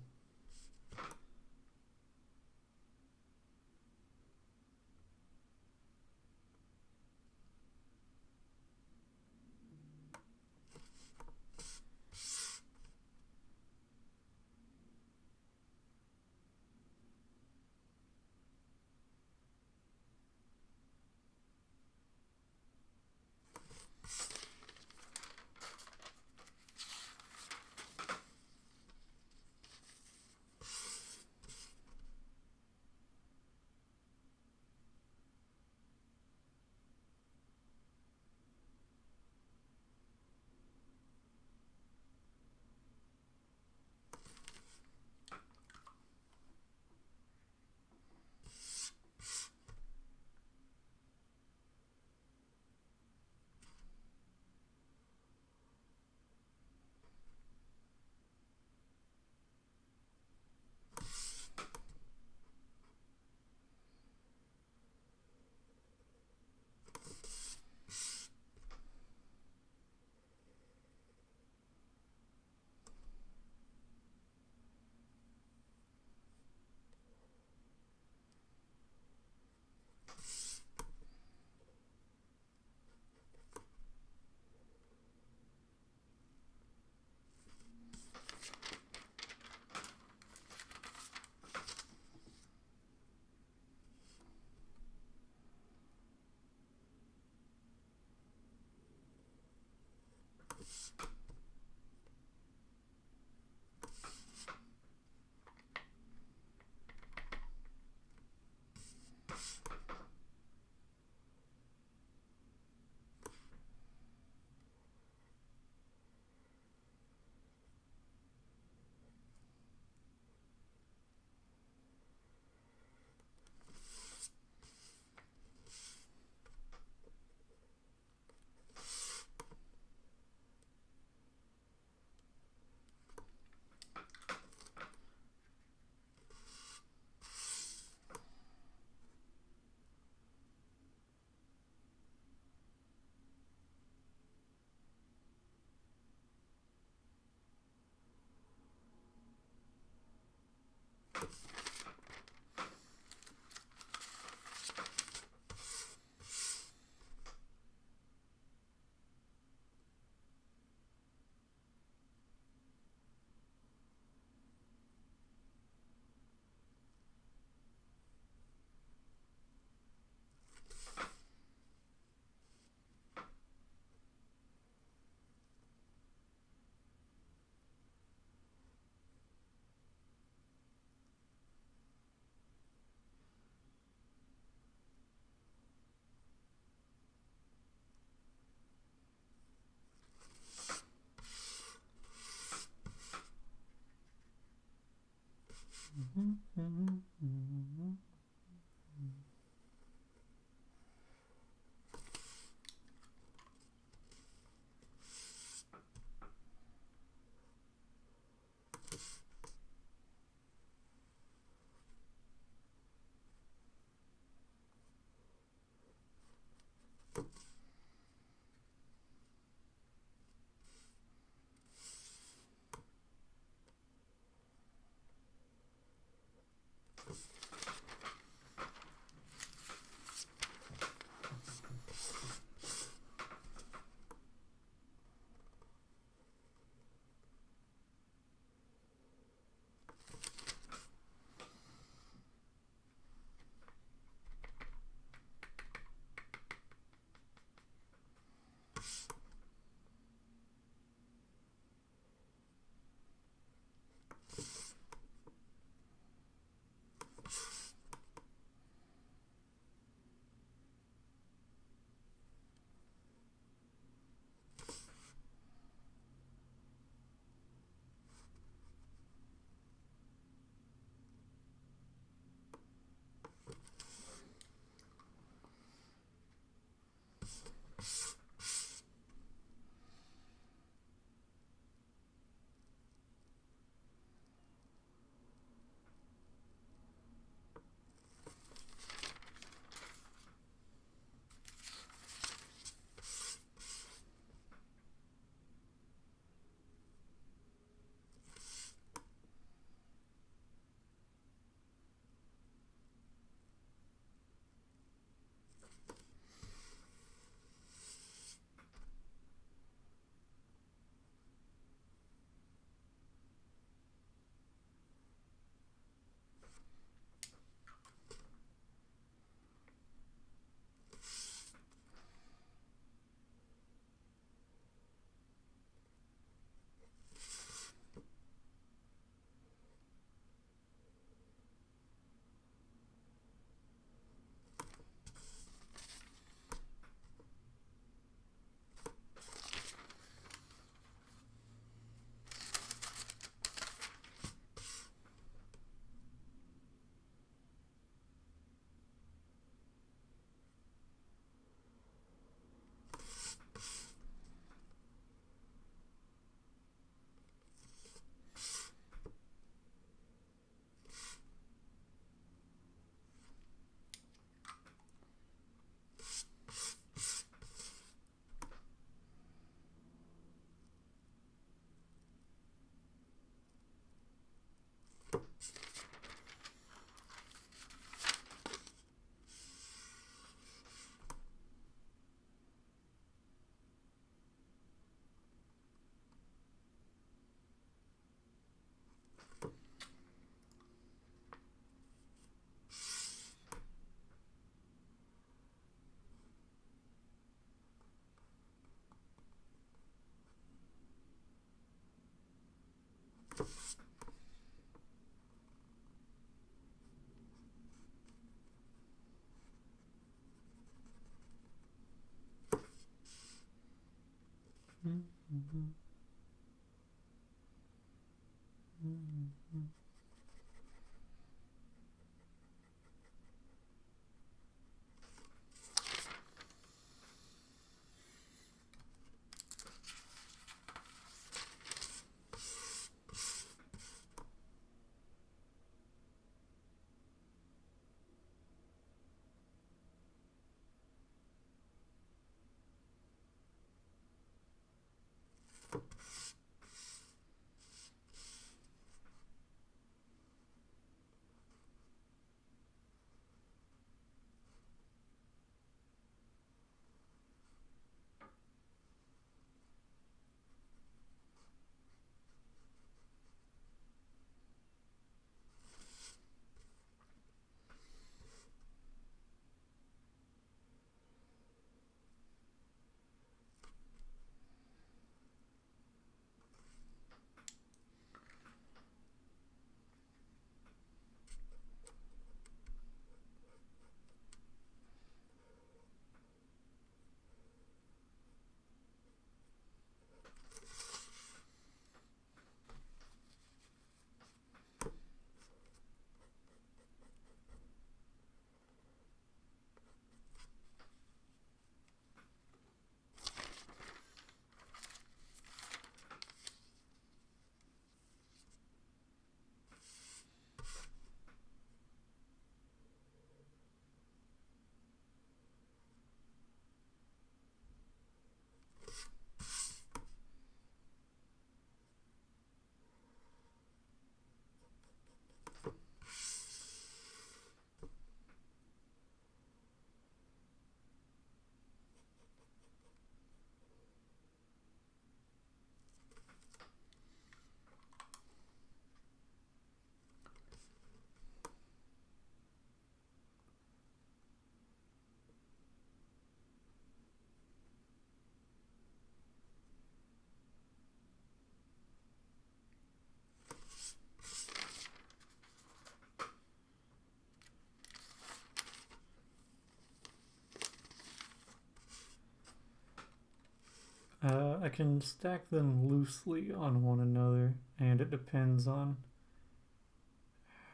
I can stack them loosely on one another, and it depends on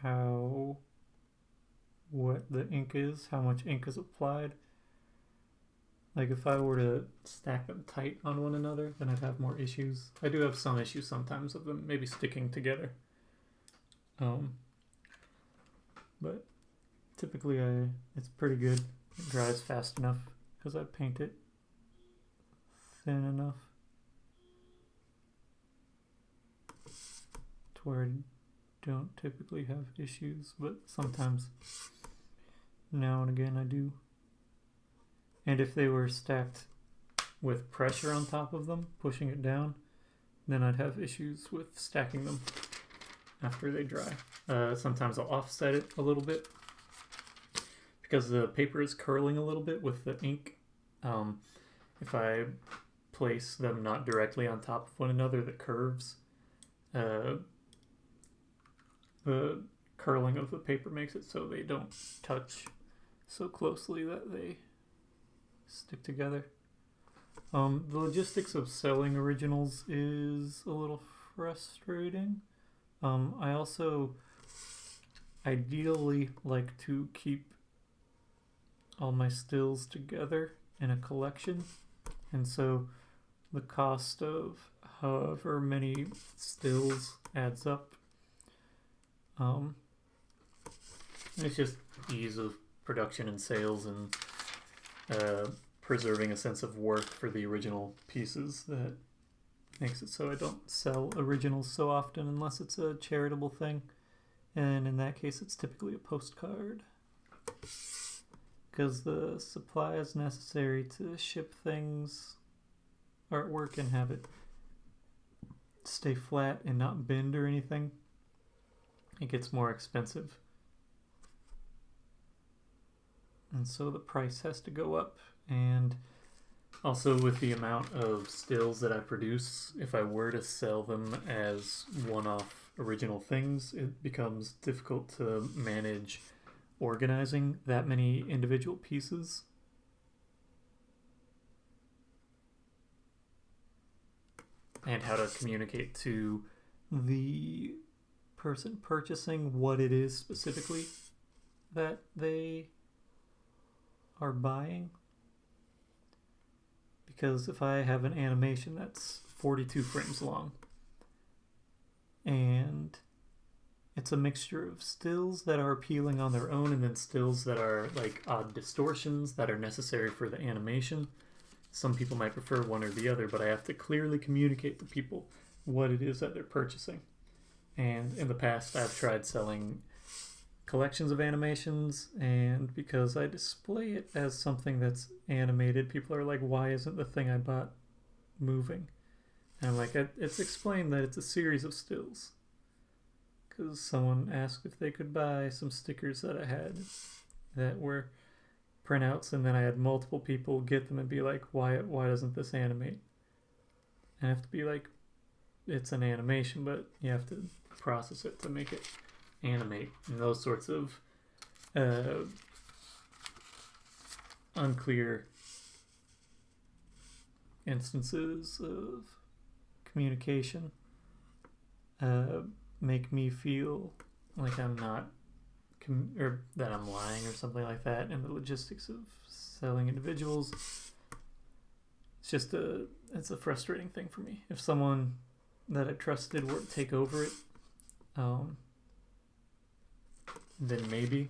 how wet the ink is, how much ink is applied. Like if I were to stack them tight on one another, then I'd have more issues. I do have some issues sometimes of them maybe sticking together. But typically it's pretty good. It dries fast enough because I paint it thin enough to where I don't typically have issues, but sometimes now and again I do. And if they were stacked with pressure on top of them, pushing it down, then I'd have issues with stacking them after they dry. Sometimes I'll offset it a little bit because the paper is curling a little bit with the ink. If I place them not directly on top of one another, the curves, the curling of the paper makes it so they don't touch so closely that they stick together. The logistics of selling originals is a little frustrating. I also ideally like to keep all my stills together in a collection, and so the cost of however many stills adds up. It's just ease of production and sales and preserving a sense of worth for the original pieces that makes it so I don't sell originals so often unless it's a charitable thing, and in that case it's typically a postcard because the supplies necessary to ship things, artwork, and have it stay flat and not bend or anything, it gets more expensive, and so the price has to go up. And also with the amount of stills that I produce, if I were to sell them as one-off original things, it becomes difficult to manage organizing that many individual pieces. And how to communicate to the person purchasing what it is specifically that they are buying. Because if I have an animation that's 42 frames long and it's a mixture of stills that are appealing on their own and then stills that are like odd distortions that are necessary for the animation, some people might prefer one or the other, but I have to clearly communicate to people what it is that they're purchasing. And in the past I've tried selling collections of animations, and because I display it as something that's animated, people are like, why isn't the thing I bought moving? And I'm like, it's explained that it's a series of stills because someone asked if they could buy some stickers that I had that were printouts, and then I had multiple people get them and be like, why doesn't this animate? And I have to be like, it's an animation, but you have to process it to make it animate, and those sorts of unclear instances of communication make me feel like I'm not or that I'm lying or something like that. And the logistics of selling individuals, it's a frustrating thing for me. If someone that I trusted were to take over it, then maybe,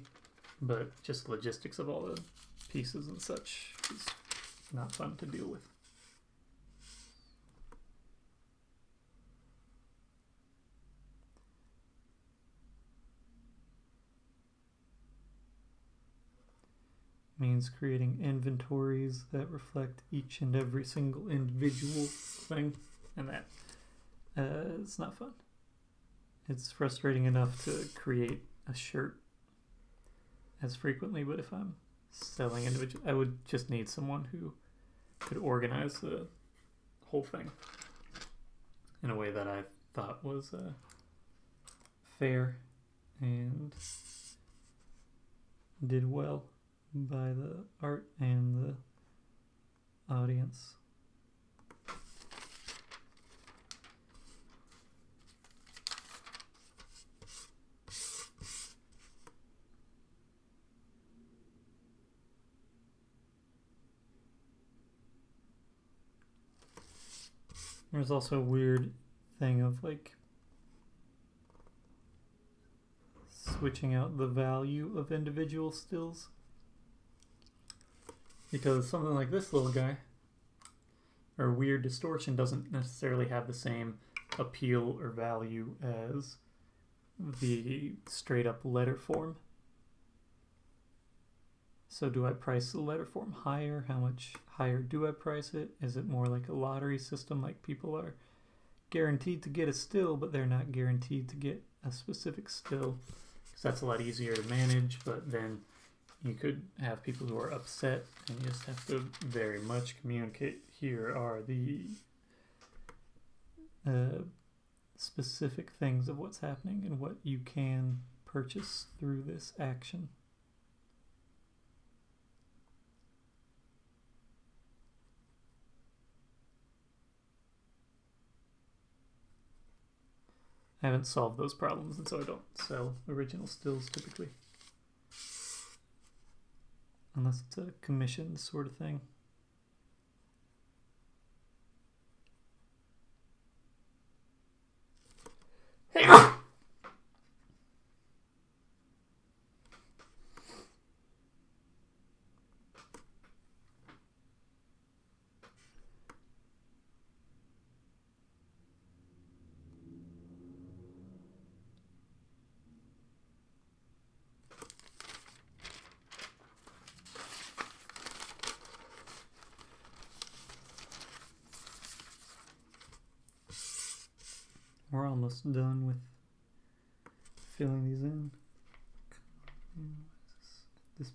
but just logistics of all the pieces and such is not fun to deal with. Means creating inventories that reflect each and every single individual thing, and that it's not fun. It's frustrating enough to create a shirt as frequently, but if I'm selling individual, I would just need someone who could organize the whole thing in a way that I thought was fair and did well by the art and the audience. There's also a weird thing of like switching out the value of individual stills. Because something like this little guy, or weird distortion, doesn't necessarily have the same appeal or value as the straight up letter form. So do I price the letter form higher? How much higher do I price it? Is it more like a lottery system, like people are guaranteed to get a still, but they're not guaranteed to get a specific still? Because that's a lot easier to manage, but then you could have people who are upset, and you just have to very much communicate. Here are the specific things of what's happening and what you can purchase through this action. I haven't solved those problems, and so I don't sell original stills typically. Unless it's a commission sort of thing. We're almost done with filling these in. This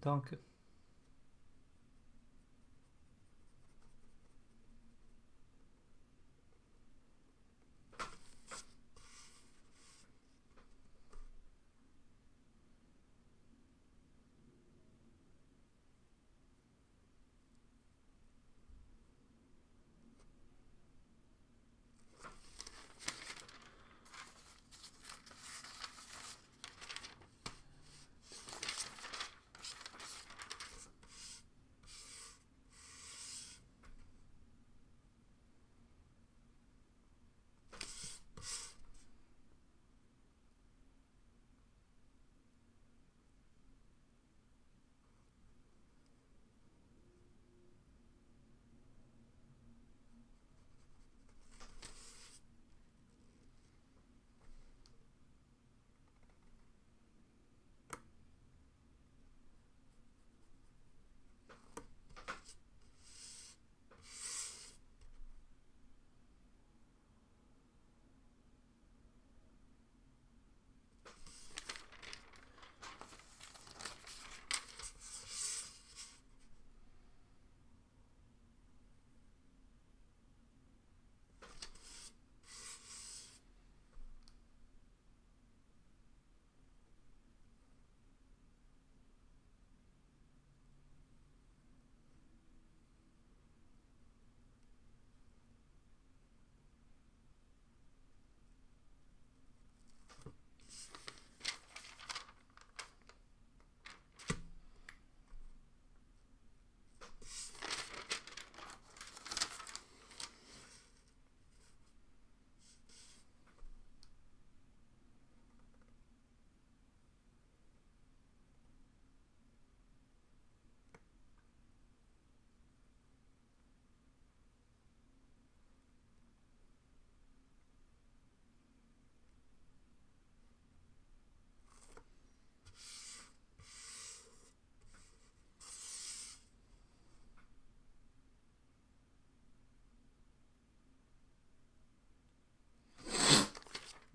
danke.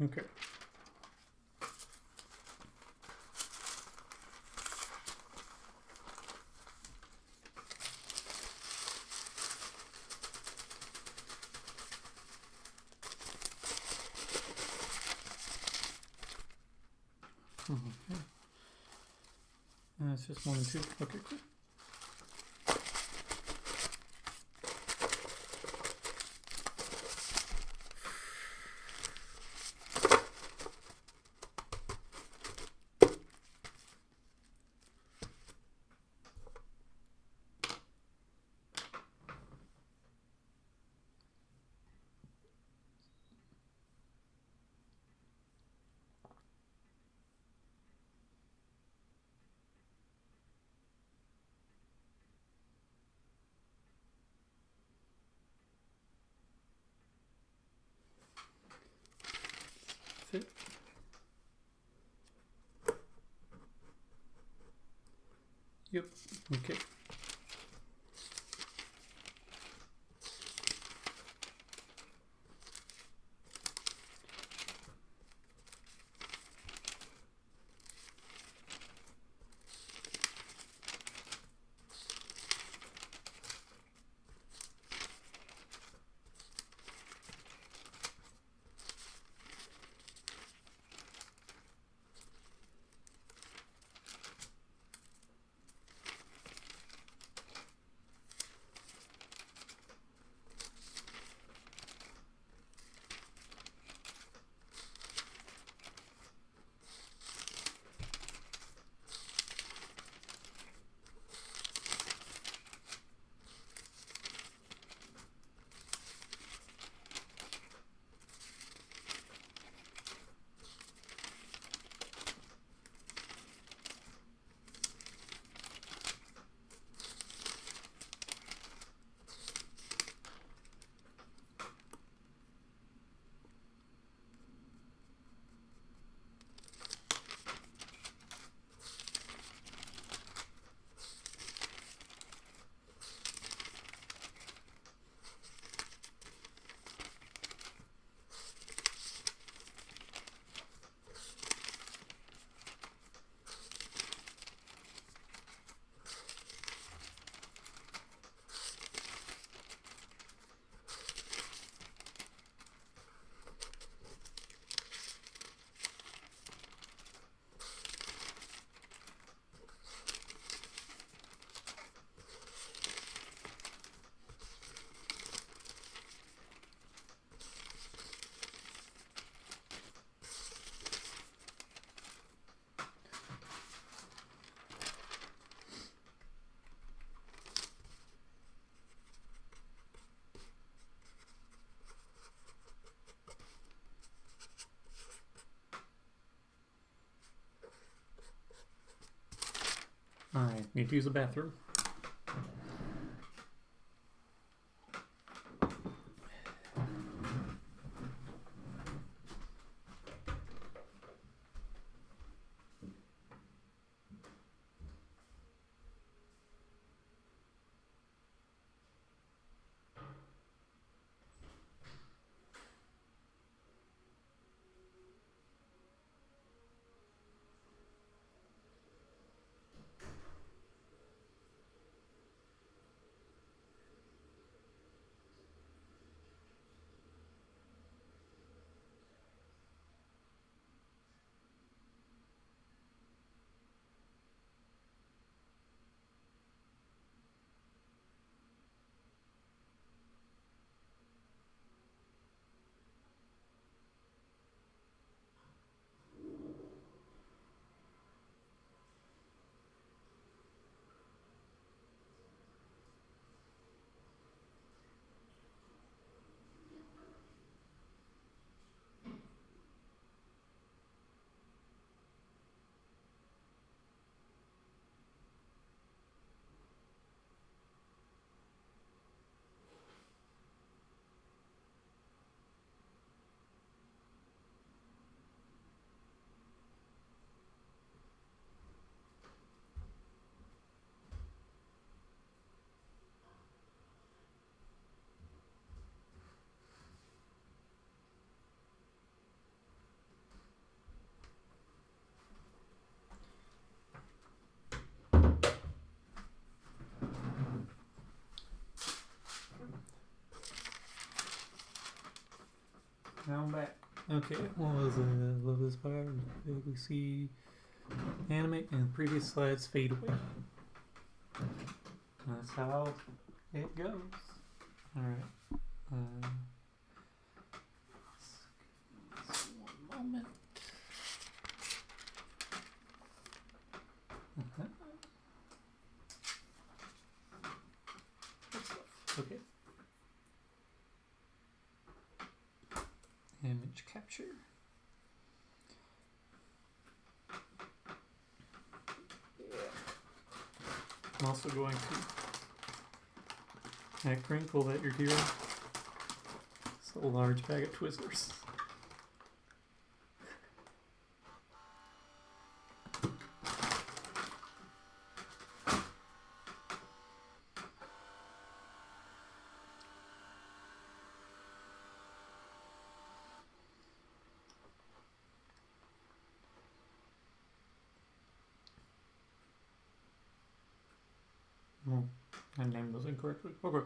Okay. It's just 1 and 2. Okay, cool. Fit. Yep. Okay. I need to use the bathroom. Now I'm back. Okay, what was it? Love this part. Vaguely see Animate and previous slides fade away. That's how it goes. Alright. One moment. Okay. Image capture. I'm also going to that crinkle that you're hearing. It's a large bag of Twizzlers. Oh, I named those incorrectly. Okay.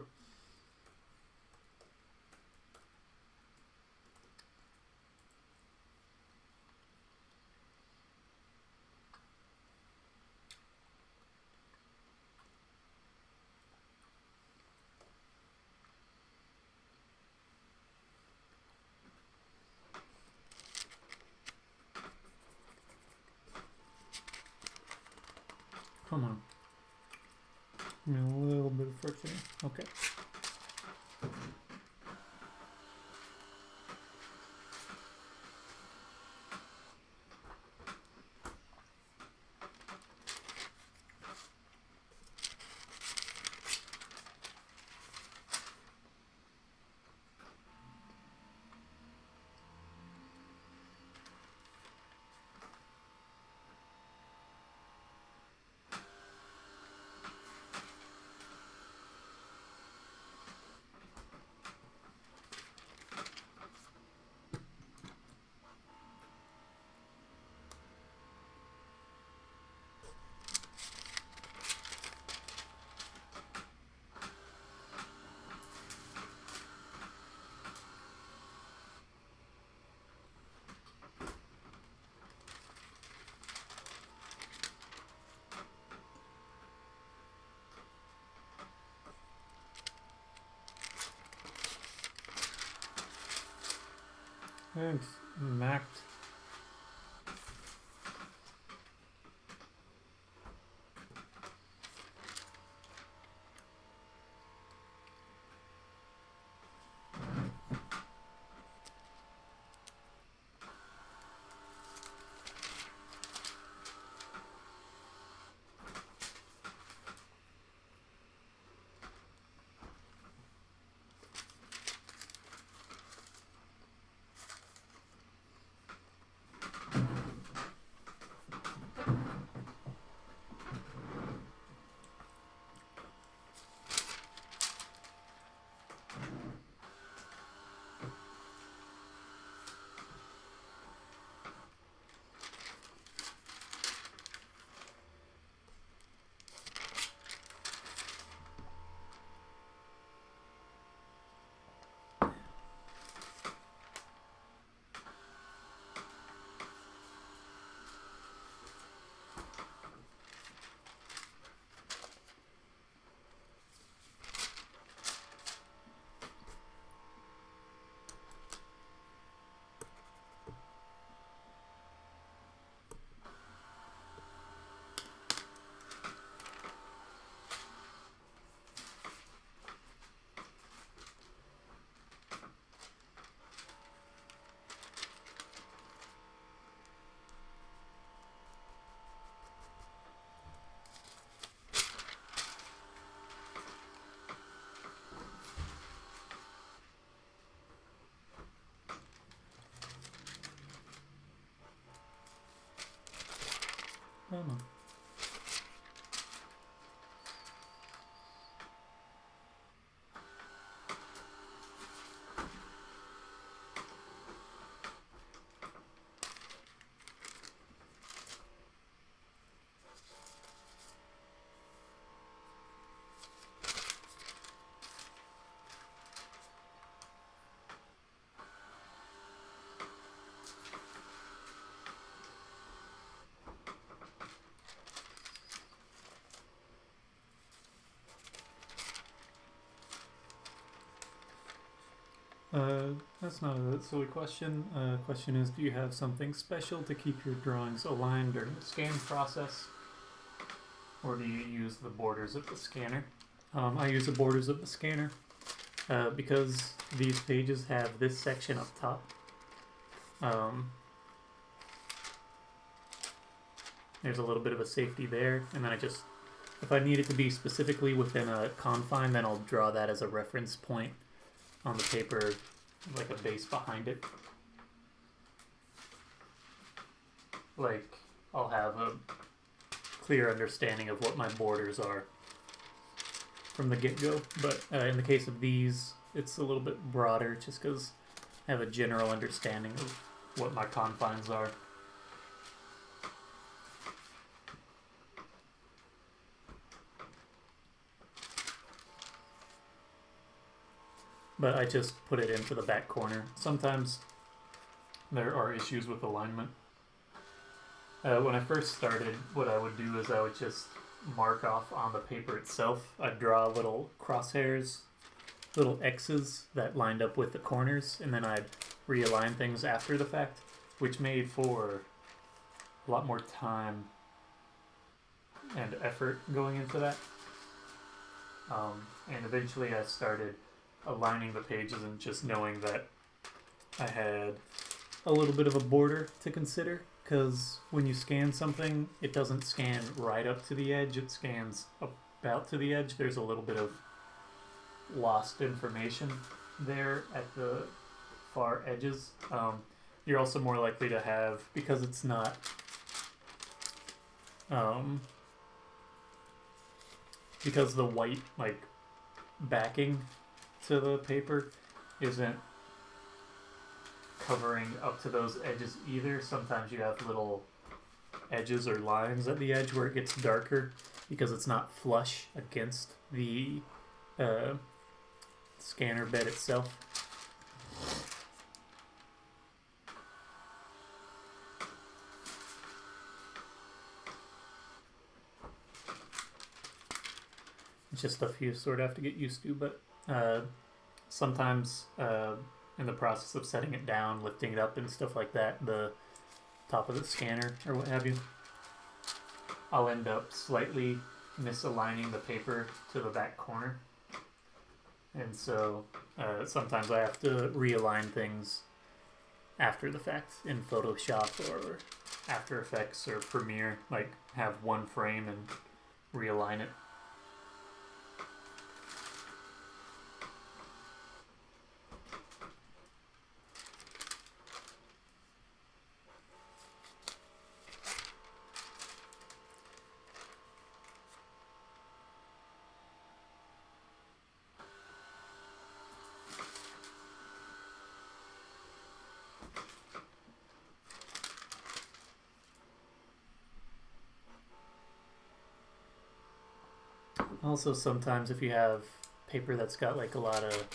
Come on. A little bit of friction. Okay. Thanks, Mac. Come on. that's not a silly question. Question is, do you have something special to keep your drawings aligned during the scan process? Or do you use the borders of the scanner? I use the borders of the scanner because these pages have this section up top. There's a little bit of a safety there, and then if I need it to be specifically within a confine, then I'll draw that as a reference point on the paper, like a base behind it. Like, I'll have a clear understanding of what my borders are from the get-go, but in the case of these, it's a little bit broader just because I have a general understanding of what my confines are. But I just put it into the back corner. Sometimes there are issues with alignment. When I first started, what I would do is I would just mark off on the paper itself. I'd draw little crosshairs, little X's that lined up with the corners, and then I'd realign things after the fact, which made for a lot more time and effort going into that. And eventually I started aligning the pages and just knowing that I had a little bit of a border to consider, because when you scan something, it doesn't scan right up to the edge, it scans about to the edge. There's a little bit of lost information there at the far edges. You're also more likely to have, because it's not because the white like backing to the paper isn't covering up to those edges either. Sometimes you have little edges or lines at the edge where it gets darker because it's not flush against the scanner bed itself. It's just stuff you sort of have to get used to, but sometimes in the process of setting it down, lifting it up and stuff like that, the top of the scanner or what have you, I'll end up slightly misaligning the paper to the back corner. And so sometimes I have to realign things after the fact in Photoshop or After Effects or Premiere, like have one frame and realign it. Also, sometimes if you have paper that's got like a lot of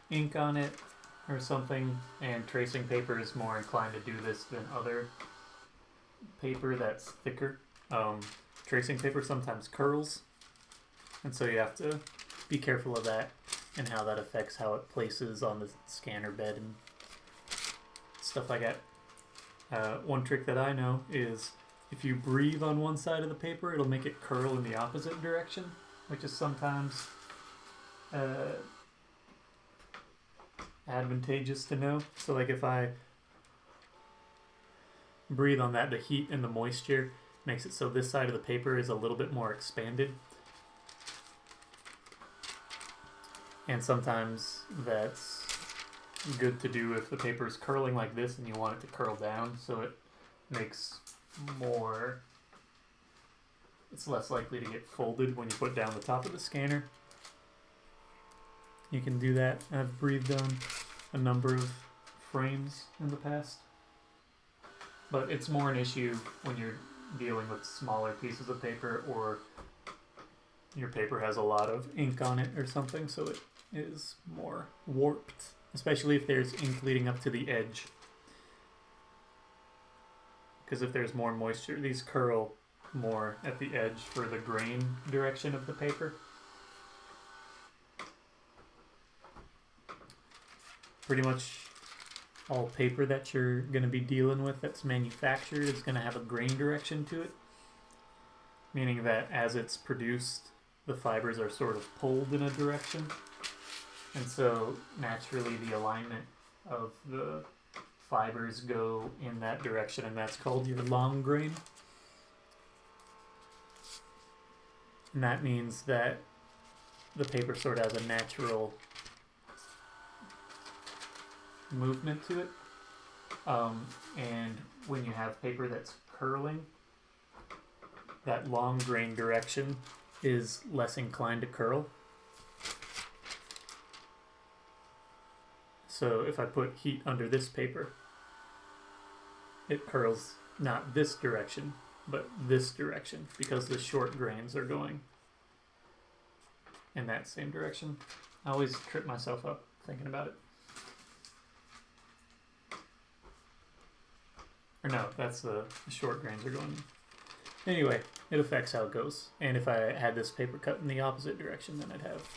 ink on it or something, and tracing paper is more inclined to do this than other paper that's thicker, tracing paper sometimes curls, and so you have to be careful of that and how that affects how it places on the scanner bed and stuff like that. One trick that I know is if you breathe on one side of the paper, it'll make it curl in the opposite direction, which is sometimes advantageous to know. So like if I breathe on that, the heat and the moisture makes it so this side of the paper is a little bit more expanded. And sometimes that's good to do if the paper is curling like this and you want it to curl down, so it makes more, it's less likely to get folded when you put down the top of the scanner. You can do that. I've breathed on a number of frames in the past, but it's more an issue when you're dealing with smaller pieces of paper or your paper has a lot of ink on it or something, so it is more warped, especially if there's ink leading up to the edge. Because if there's more moisture, these curl more at the edge for the grain direction of the paper. pretty much all paper that you're going to be dealing with that's manufactured is going to have a grain direction to it, meaning that as it's produced, the fibers are sort of pulled in a direction, and so naturally the alignment of the fibers go in that direction, and that's called your long grain. And that means that the paper sort of has a natural movement to it. And when you have paper that's curling, that long grain direction is less inclined to curl. So if I put heat under this paper, it curls not this direction, but this direction, because the short grains are going in that same direction. I always trip myself up thinking about it. Or no, that's the short grains are going. Anyway, it affects how it goes. And if I had this paper cut in the opposite direction, then I'd have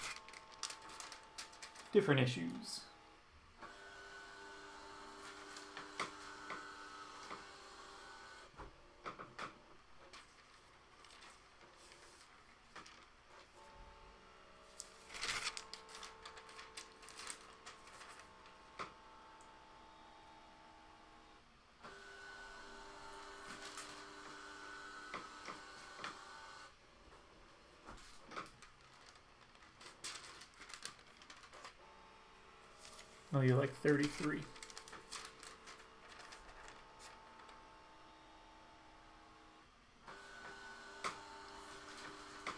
different issues. Oh, you like 33.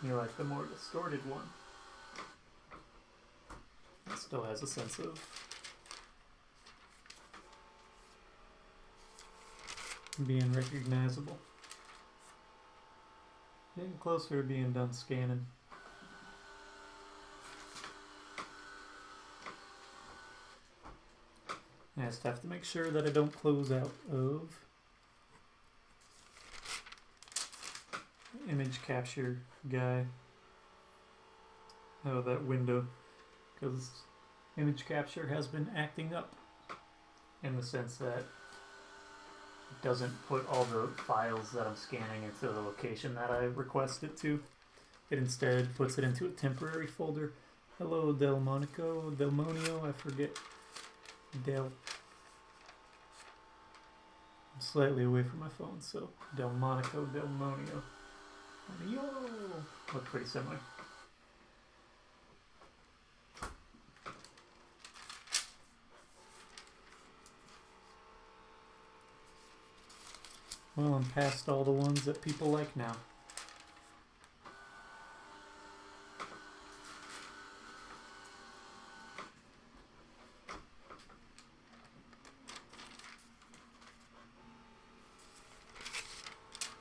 You like the more distorted one. It still has a sense of being recognizable. Getting closer to being done scanning. I just have to make sure that I don't close out of image capture guy. Oh, that window. Because image capture has been acting up in the sense that it doesn't put all the files that I'm scanning into the location that I request it to. It instead puts it into a temporary folder. Hello, Delmonio, I forget. I'm slightly away from my phone, so Delmonio. Look pretty similar. Well, I'm past all the ones that people like now.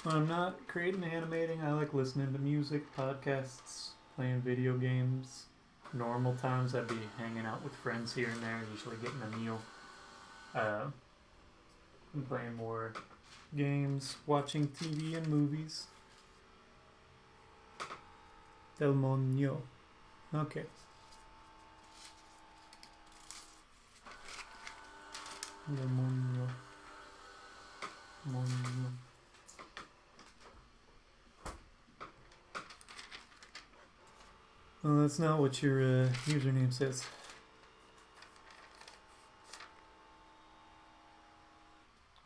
When I'm not creating and animating, I like listening to music, podcasts, playing video games. Normal times I'd be hanging out with friends here and there, usually getting a meal. I'm playing more games, watching TV and movies. Delmonio. Okay. Delmonio. Well, that's not what your username says.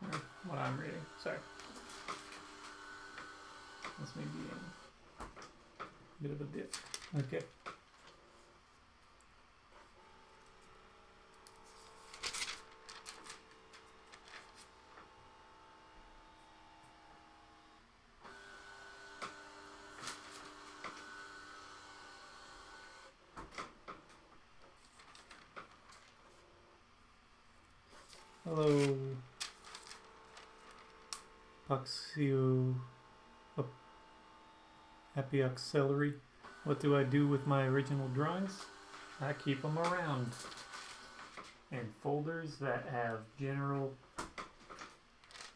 Or what I'm reading. Sorry. This may be a bit of a dip. Okay. Hello, Puxio, Happy Auxiliary. What do I do with my original drawings? I keep them around in folders that have general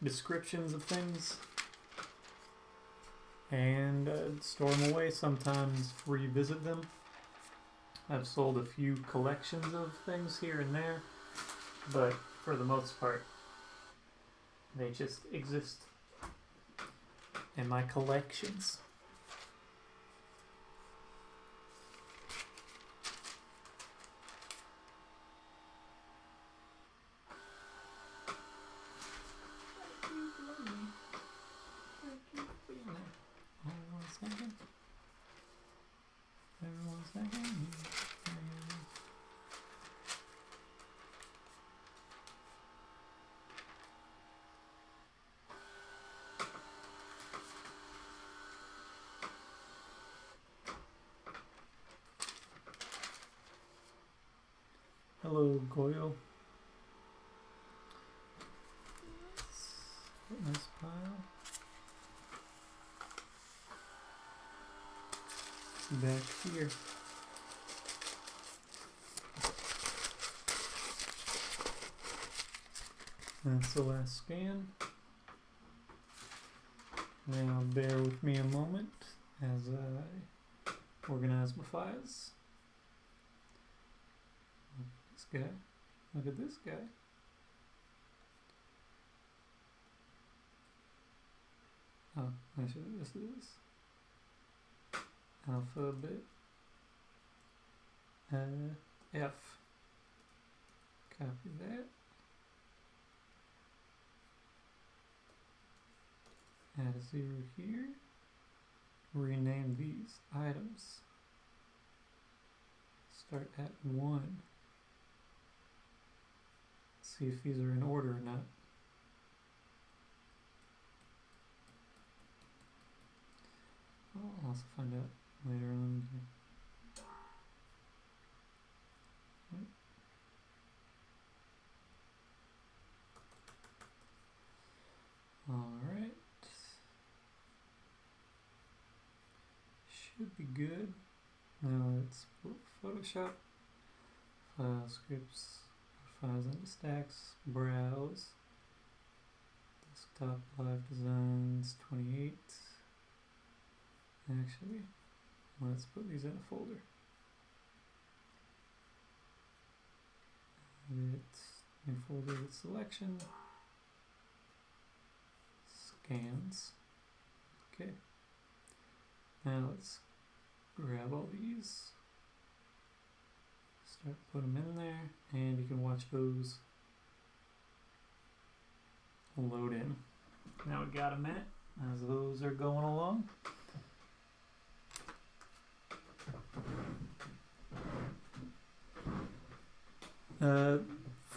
descriptions of things, and store them away, sometimes revisit them. I've sold a few collections of things here and there. but for the most part, they just exist in my collections. Hello, Goyle. Put in this pile. Back here. That's the last scan. Now bear with me a moment as I organize my files. This guy. Look at this guy. Oh, actually this is alphabet F. Copy that. Add a 0 here. Rename these items. Start at 1. See if these are in order or not. I'll also find out later on. Alright. Should be good. Now let's put Photoshop. File scripts. Files into stacks. Browse. Desktop live designs 28. Actually, let's put these in a folder. It's in folder with selection. Scans. Okay. Now let's grab all these. Start putting them in there, and you can watch those load in. Now we got a minute as those are going along.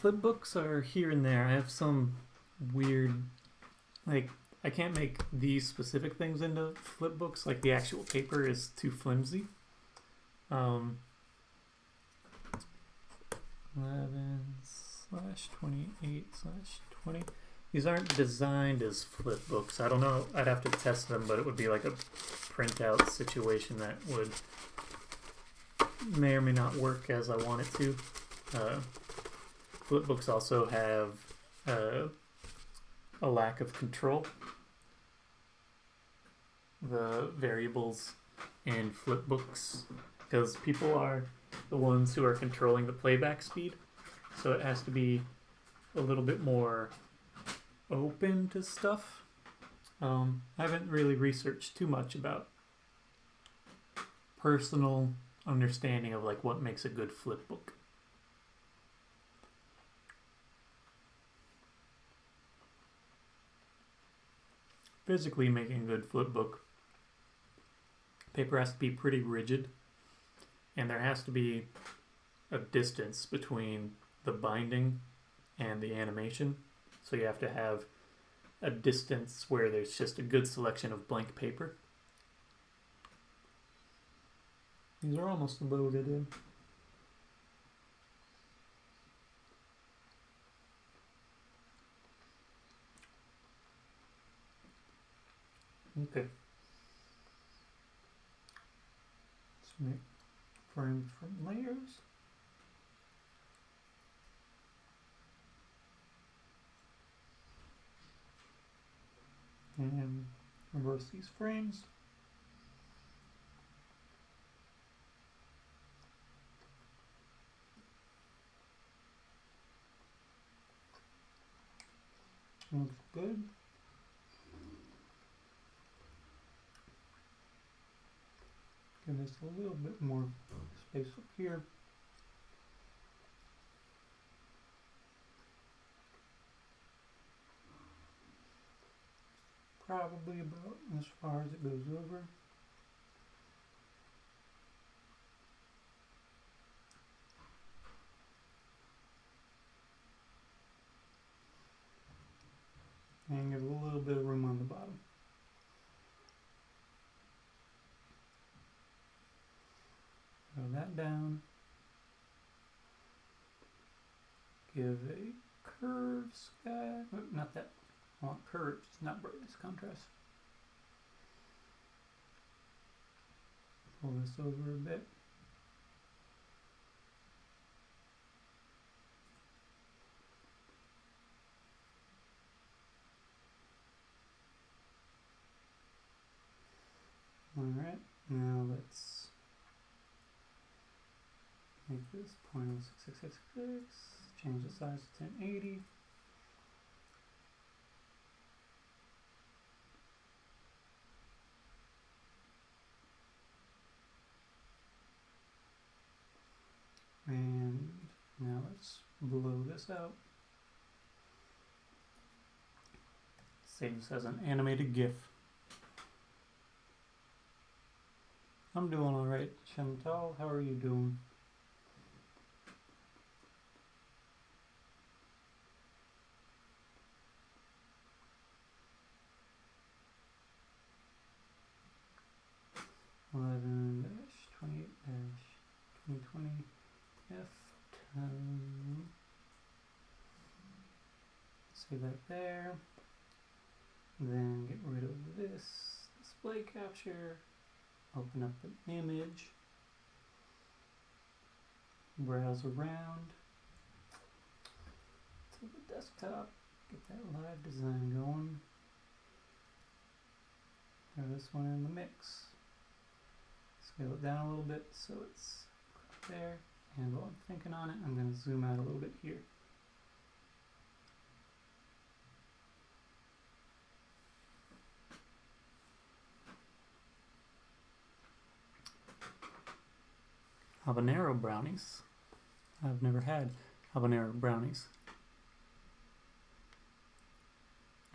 Flipbooks are here and there. I have some weird, like, I can't make these specific things into flipbooks. Like, the actual paper is too flimsy. 11/28/20. These aren't designed as flipbooks. I don't know. I'd have to test them, but it would be like a printout situation that would may or may not work as I want it to. Flipbooks also have a lack of control. The variables in flipbooks, because people are the ones who are controlling the playback speed, so it has to be a little bit more open to stuff. I haven't really researched too much about personal understanding of like what makes a good flipbook. Physically making a good flipbook, paper has to be pretty rigid, and there has to be a distance between the binding and the animation. So you have to have a distance where there's just a good selection of blank paper. These are almost loaded in. Okay. Let's make frames from layers. And reverse these frames. good. Give this a little bit more space up here. Probably about as far as it goes over. And give it a little bit of room on the bottom. Throw that down. Give a curved sky. Oh, not that. I want curves, not brightness contrast. Pull this over a bit. Alright, now let's make this 0.06666, change the size to 1080. And now let's blow this out. Save this as an animated GIF. I'm doing alright, Chantal. How are you doing? Eleven 28 2020 F10. Save that there. Then get rid of this display capture. Open up the image. Browse around to the desktop. Get that live design going. Throw this one in the mix. Scale it down a little bit so it's there. And while I'm thinking on it, I'm going to zoom out a little bit here. Habanero brownies. I've never had habanero brownies.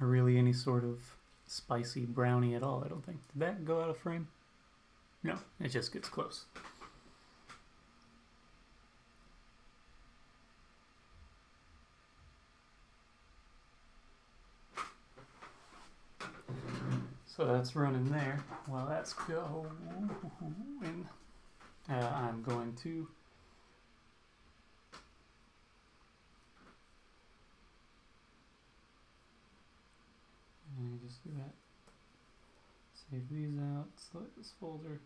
Or really any sort of spicy brownie at all, I don't think. Did that go out of frame? No, it just gets close. So that's running there. While that's going, I'm going to just do that. Save these out. Select this folder.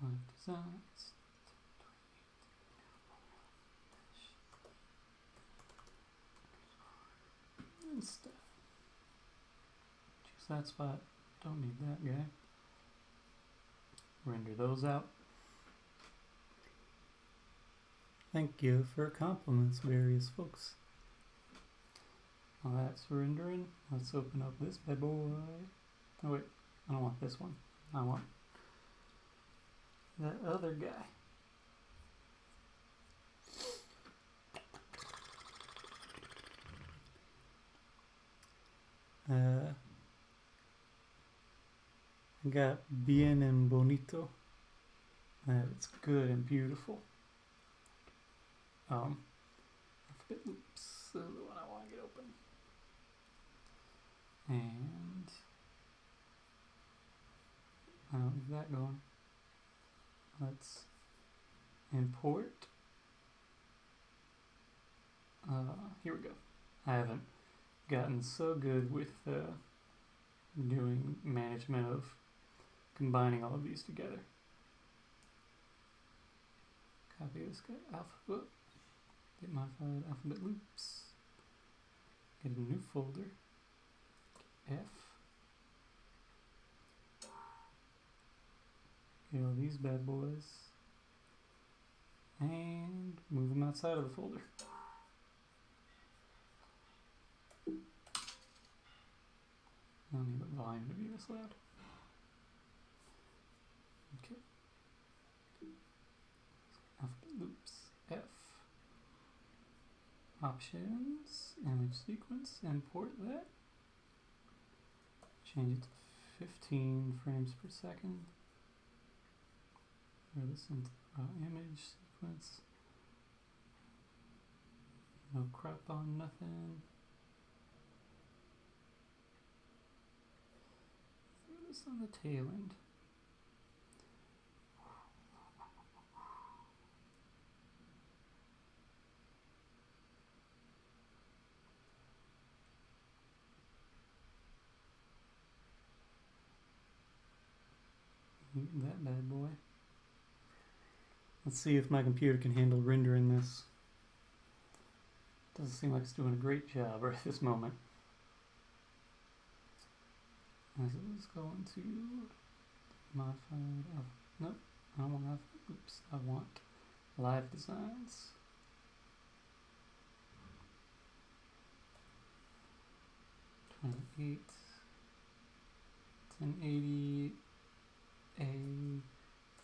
Live designs. And stuff. Choose that spot. Don't need that guy. Render those out. Thank you for compliments, various folks. While that's rendering, let's open up this bad boy. Oh wait, I don't want this one. I want that other guy. I got bien and bonito. It's good and beautiful. Alphabet loops. This is the one I want to get open. And I'll leave that going. Let's import. Here we go. I haven't gotten so good with doing management of combining all of these together. Copy this guy, alphabet. Get modified alphabet loops. Get a new folder. F. Get all these bad boys. And move them outside of the folder. volume to be this loud. Okay. Alphabet loops. F. Options. Image sequence. Import that. Change it to 15 frames per second. Throw this into image sequence. No crop on nothing. Throw this on the tail end. That bad boy. Let's see if my computer can handle rendering this. Doesn't seem like it's doing a great job right this moment. As it was going to modified. Oh, nope, I don't want to. Oops, I want live designs. '28, 1080, A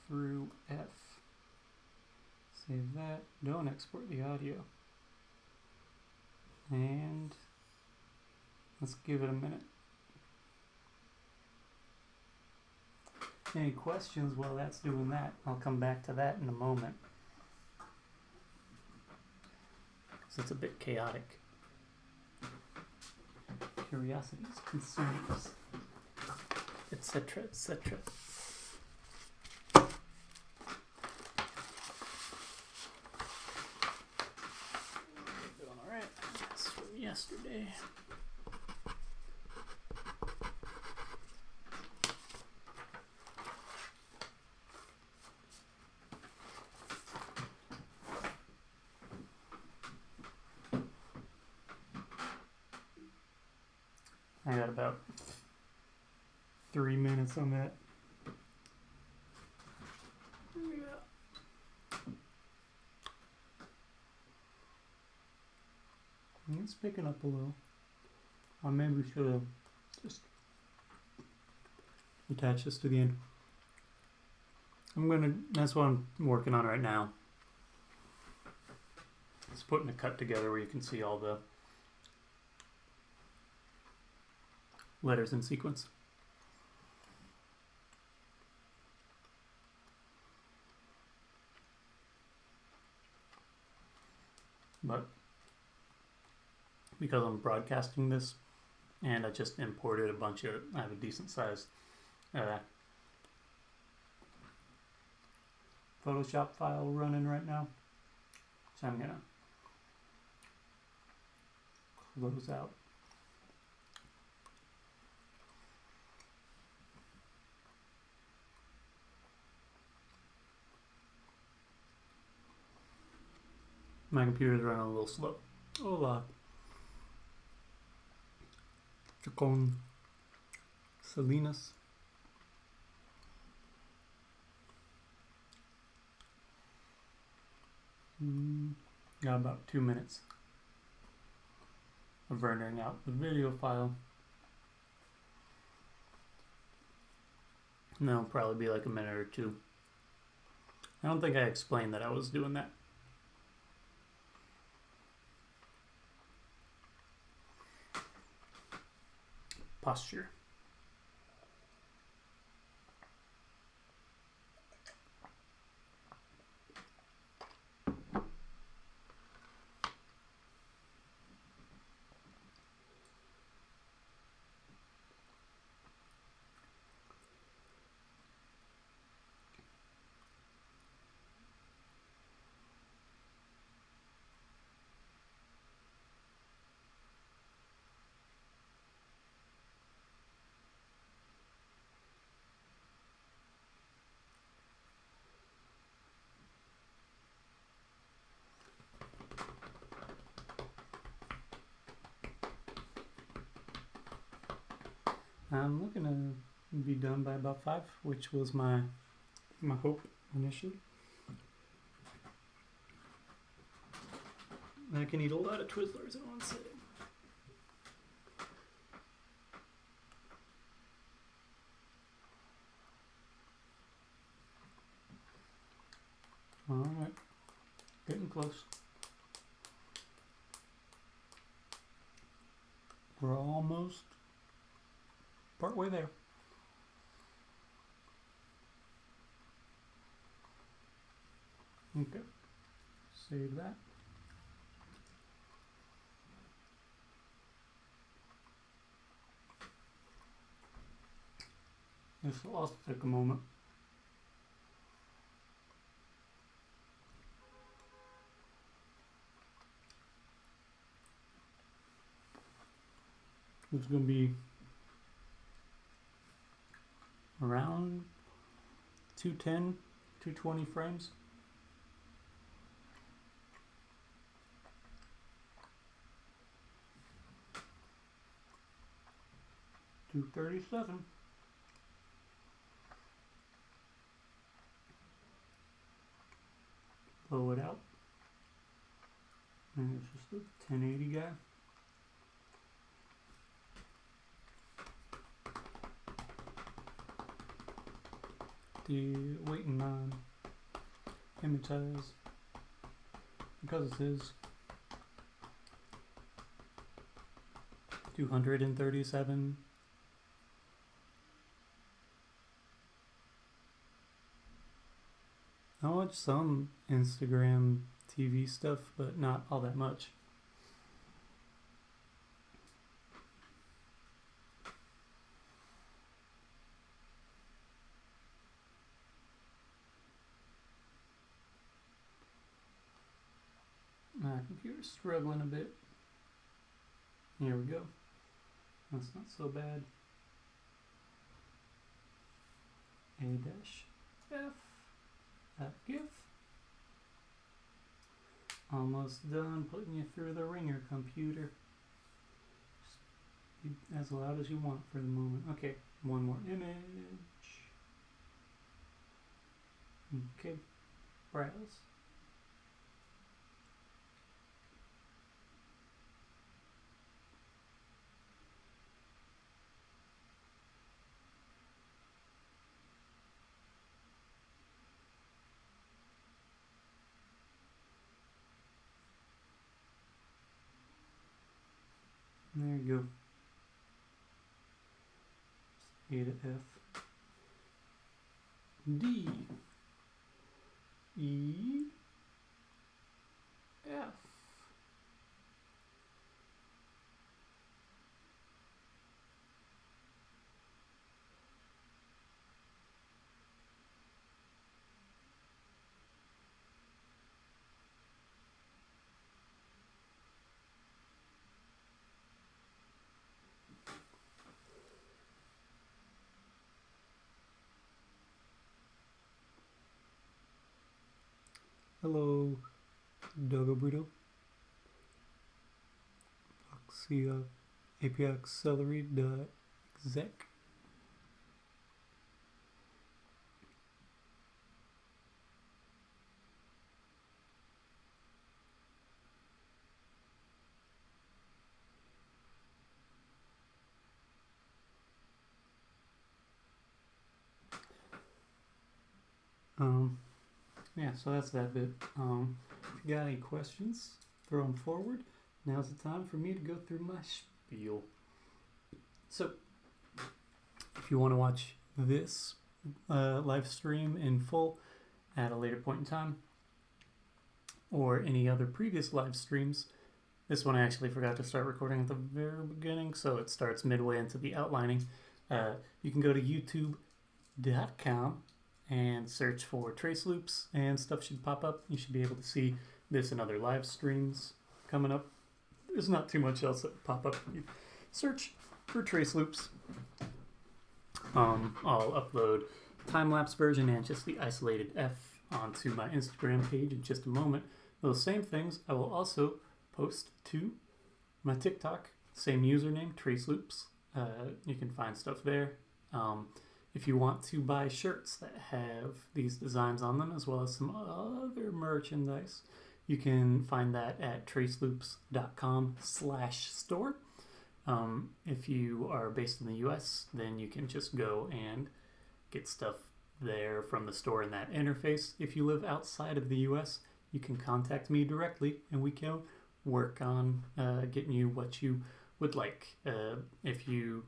through F. Save that. Don't export the audio. And let's give it a minute. Any questions while that's doing that? I'll come back to that in a moment. Because it's a bit chaotic. Curiosities, concerns, etc., etc. Doing alright. That's from yesterday. I got about 3 minutes on that. It's picking up a little. Maybe we should have just attached this to the end. That's what I'm working on right now. Just putting a cut together where you can see all the letters in sequence. But because I'm broadcasting this and I just imported a bunch of, I have a decent sized Photoshop file running right now, so I'm gonna close out. My computer's running a little slow. Hola. Chacon Salinas. Got about 2 minutes of rendering out the video file. And that'll probably be like a minute or two. I don't think I explained that I was doing that. Posture. I'm looking to be done by about 5, which was my hope initially. I can eat a lot of Twizzlers in one sitting. Alright, getting close. We're almost partway there. Okay, save that. This will also take a moment. It's going to be around 210, 220 frames. $237. Blow it out. And it's just a 1080 guy. Waiting on image size because it is 237. I watch some Instagram TV stuff, but not all that much. My computer's struggling a bit. Here we go. That's not so bad. A-F. That GIF. Almost done putting you through the ringer, computer. Just be as loud as you want for the moment. Okay, one more image. Okay, browse. There you go. A to F. D. E. F. Hello, Doggo Burrito. Foxy API Accelerate.exec. Yeah, so that's that bit. If you got any questions, throw them forward. Now's the time for me to go through my spiel. So, if you want to watch this live stream in full at a later point in time, or any other previous live streams, this one I actually forgot to start recording at the very beginning, so it starts midway into the outlining. You can go to youtube.com and search for TraceLoops, and stuff should pop up. You should be able to see this and other live streams coming up. There's not too much else that pop up. You search for TraceLoops. I'll upload time-lapse version and just the isolated F onto my Instagram page in just a moment. Those same things I will also post to my TikTok, same username, TraceLoops. You can find stuff there. If you want to buy shirts that have these designs on them, as well as some other merchandise, you can find that at traceloops.com/store. If you are based in the US, then you can just go and get stuff there from the store in that interface. If you live outside of the US, you can contact me directly and we can work on getting you what you would like. If you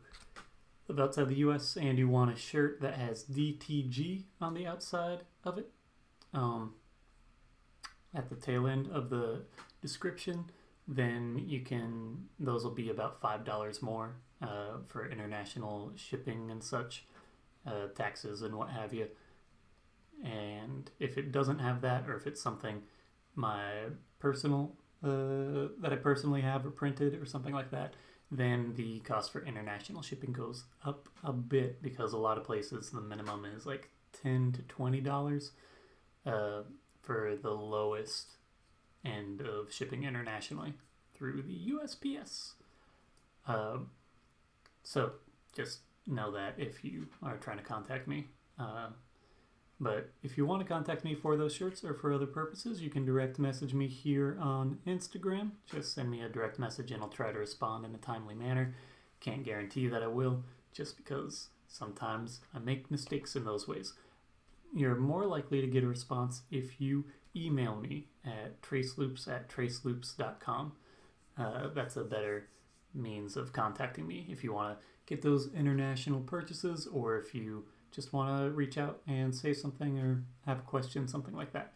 live outside the US and you want a shirt that has DTG on the outside of it, at the tail end of the description, then those will be about $5 more for international shipping and such, taxes and what have you. And if it doesn't have that, or if it's something my personal that I personally have or printed or something like that, then the cost for international shipping goes up a bit, because a lot of places the minimum is like $10 to $20 for the lowest end of shipping internationally through the USPS. So just know that if you are trying to contact me. But if you want to contact me for those shirts or for other purposes, you can direct message me here on Instagram. Just send me a direct message and I'll try to respond in a timely manner. Can't guarantee that I will, just because sometimes I make mistakes in those ways. You're more likely to get a response if you email me at traceloops@traceloops.com. That's a better means of contacting me if you want to get those international purchases, or if you just want to reach out and say something or have a question, something like that.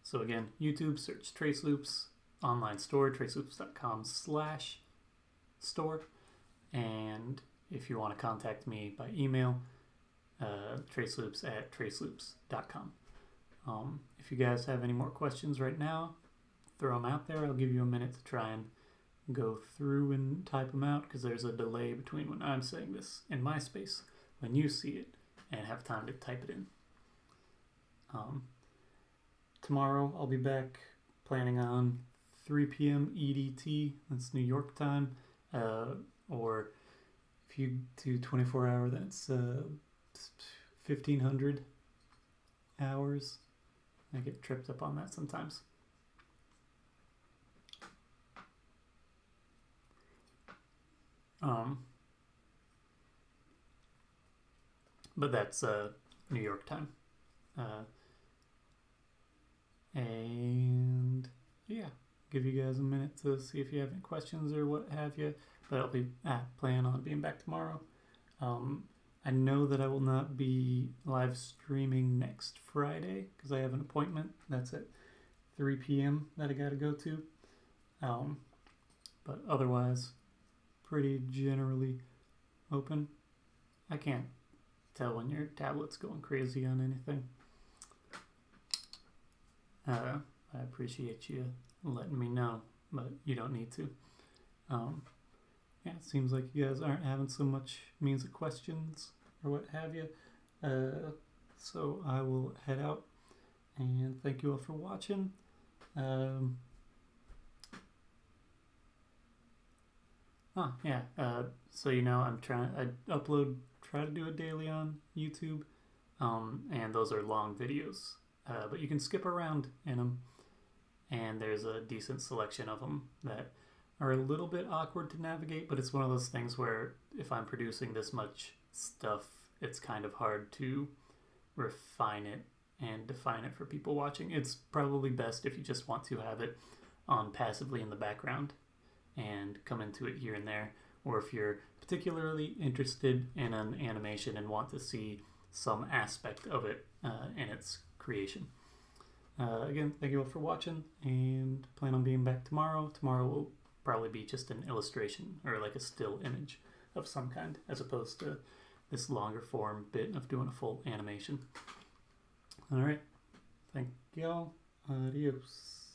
So again, YouTube, search TraceLoops, online store, traceloops.com/store. And if you want to contact me by email, traceloops@traceloops.com. If you guys have any more questions right now, throw them out there. I'll give you a minute to try and go through and type them out, because there's a delay between when I'm saying this in my space, when you see it, and have time to type it in. Tomorrow I'll be back, planning on 3 p.m. EDT, that's New York time, or if you do 24-hour, that's 1500 hours. I get tripped up on that sometimes. But that's New York time. And yeah, give you guys a minute to see if you have any questions or what have you. But I'll be plan on being back tomorrow. I know that I will not be live streaming next Friday because I have an appointment. That's at 3 p.m. that I got to go to. But otherwise, pretty generally open. I can't tell when your tablet's going crazy on anything. I appreciate you letting me know, but you don't need to. Yeah, it seems like you guys aren't having so much means of questions or what have you. So I will head out, and thank you all for watching. So I'm I try to do it daily on YouTube, and those are long videos, but you can skip around in them, and there's a decent selection of them that are a little bit awkward to navigate, but it's one of those things where if I'm producing this much stuff, it's kind of hard to refine it and define it for people watching. It's probably best if you just want to have it on passively in the background and come into it here and there, or if you're particularly interested in an animation and want to see some aspect of it in its creation. Again, thank you all for watching, and plan on being back tomorrow. Tomorrow will probably be just an illustration or like a still image of some kind, as opposed to this longer form bit of doing a full animation. All right, thank y'all. Adios.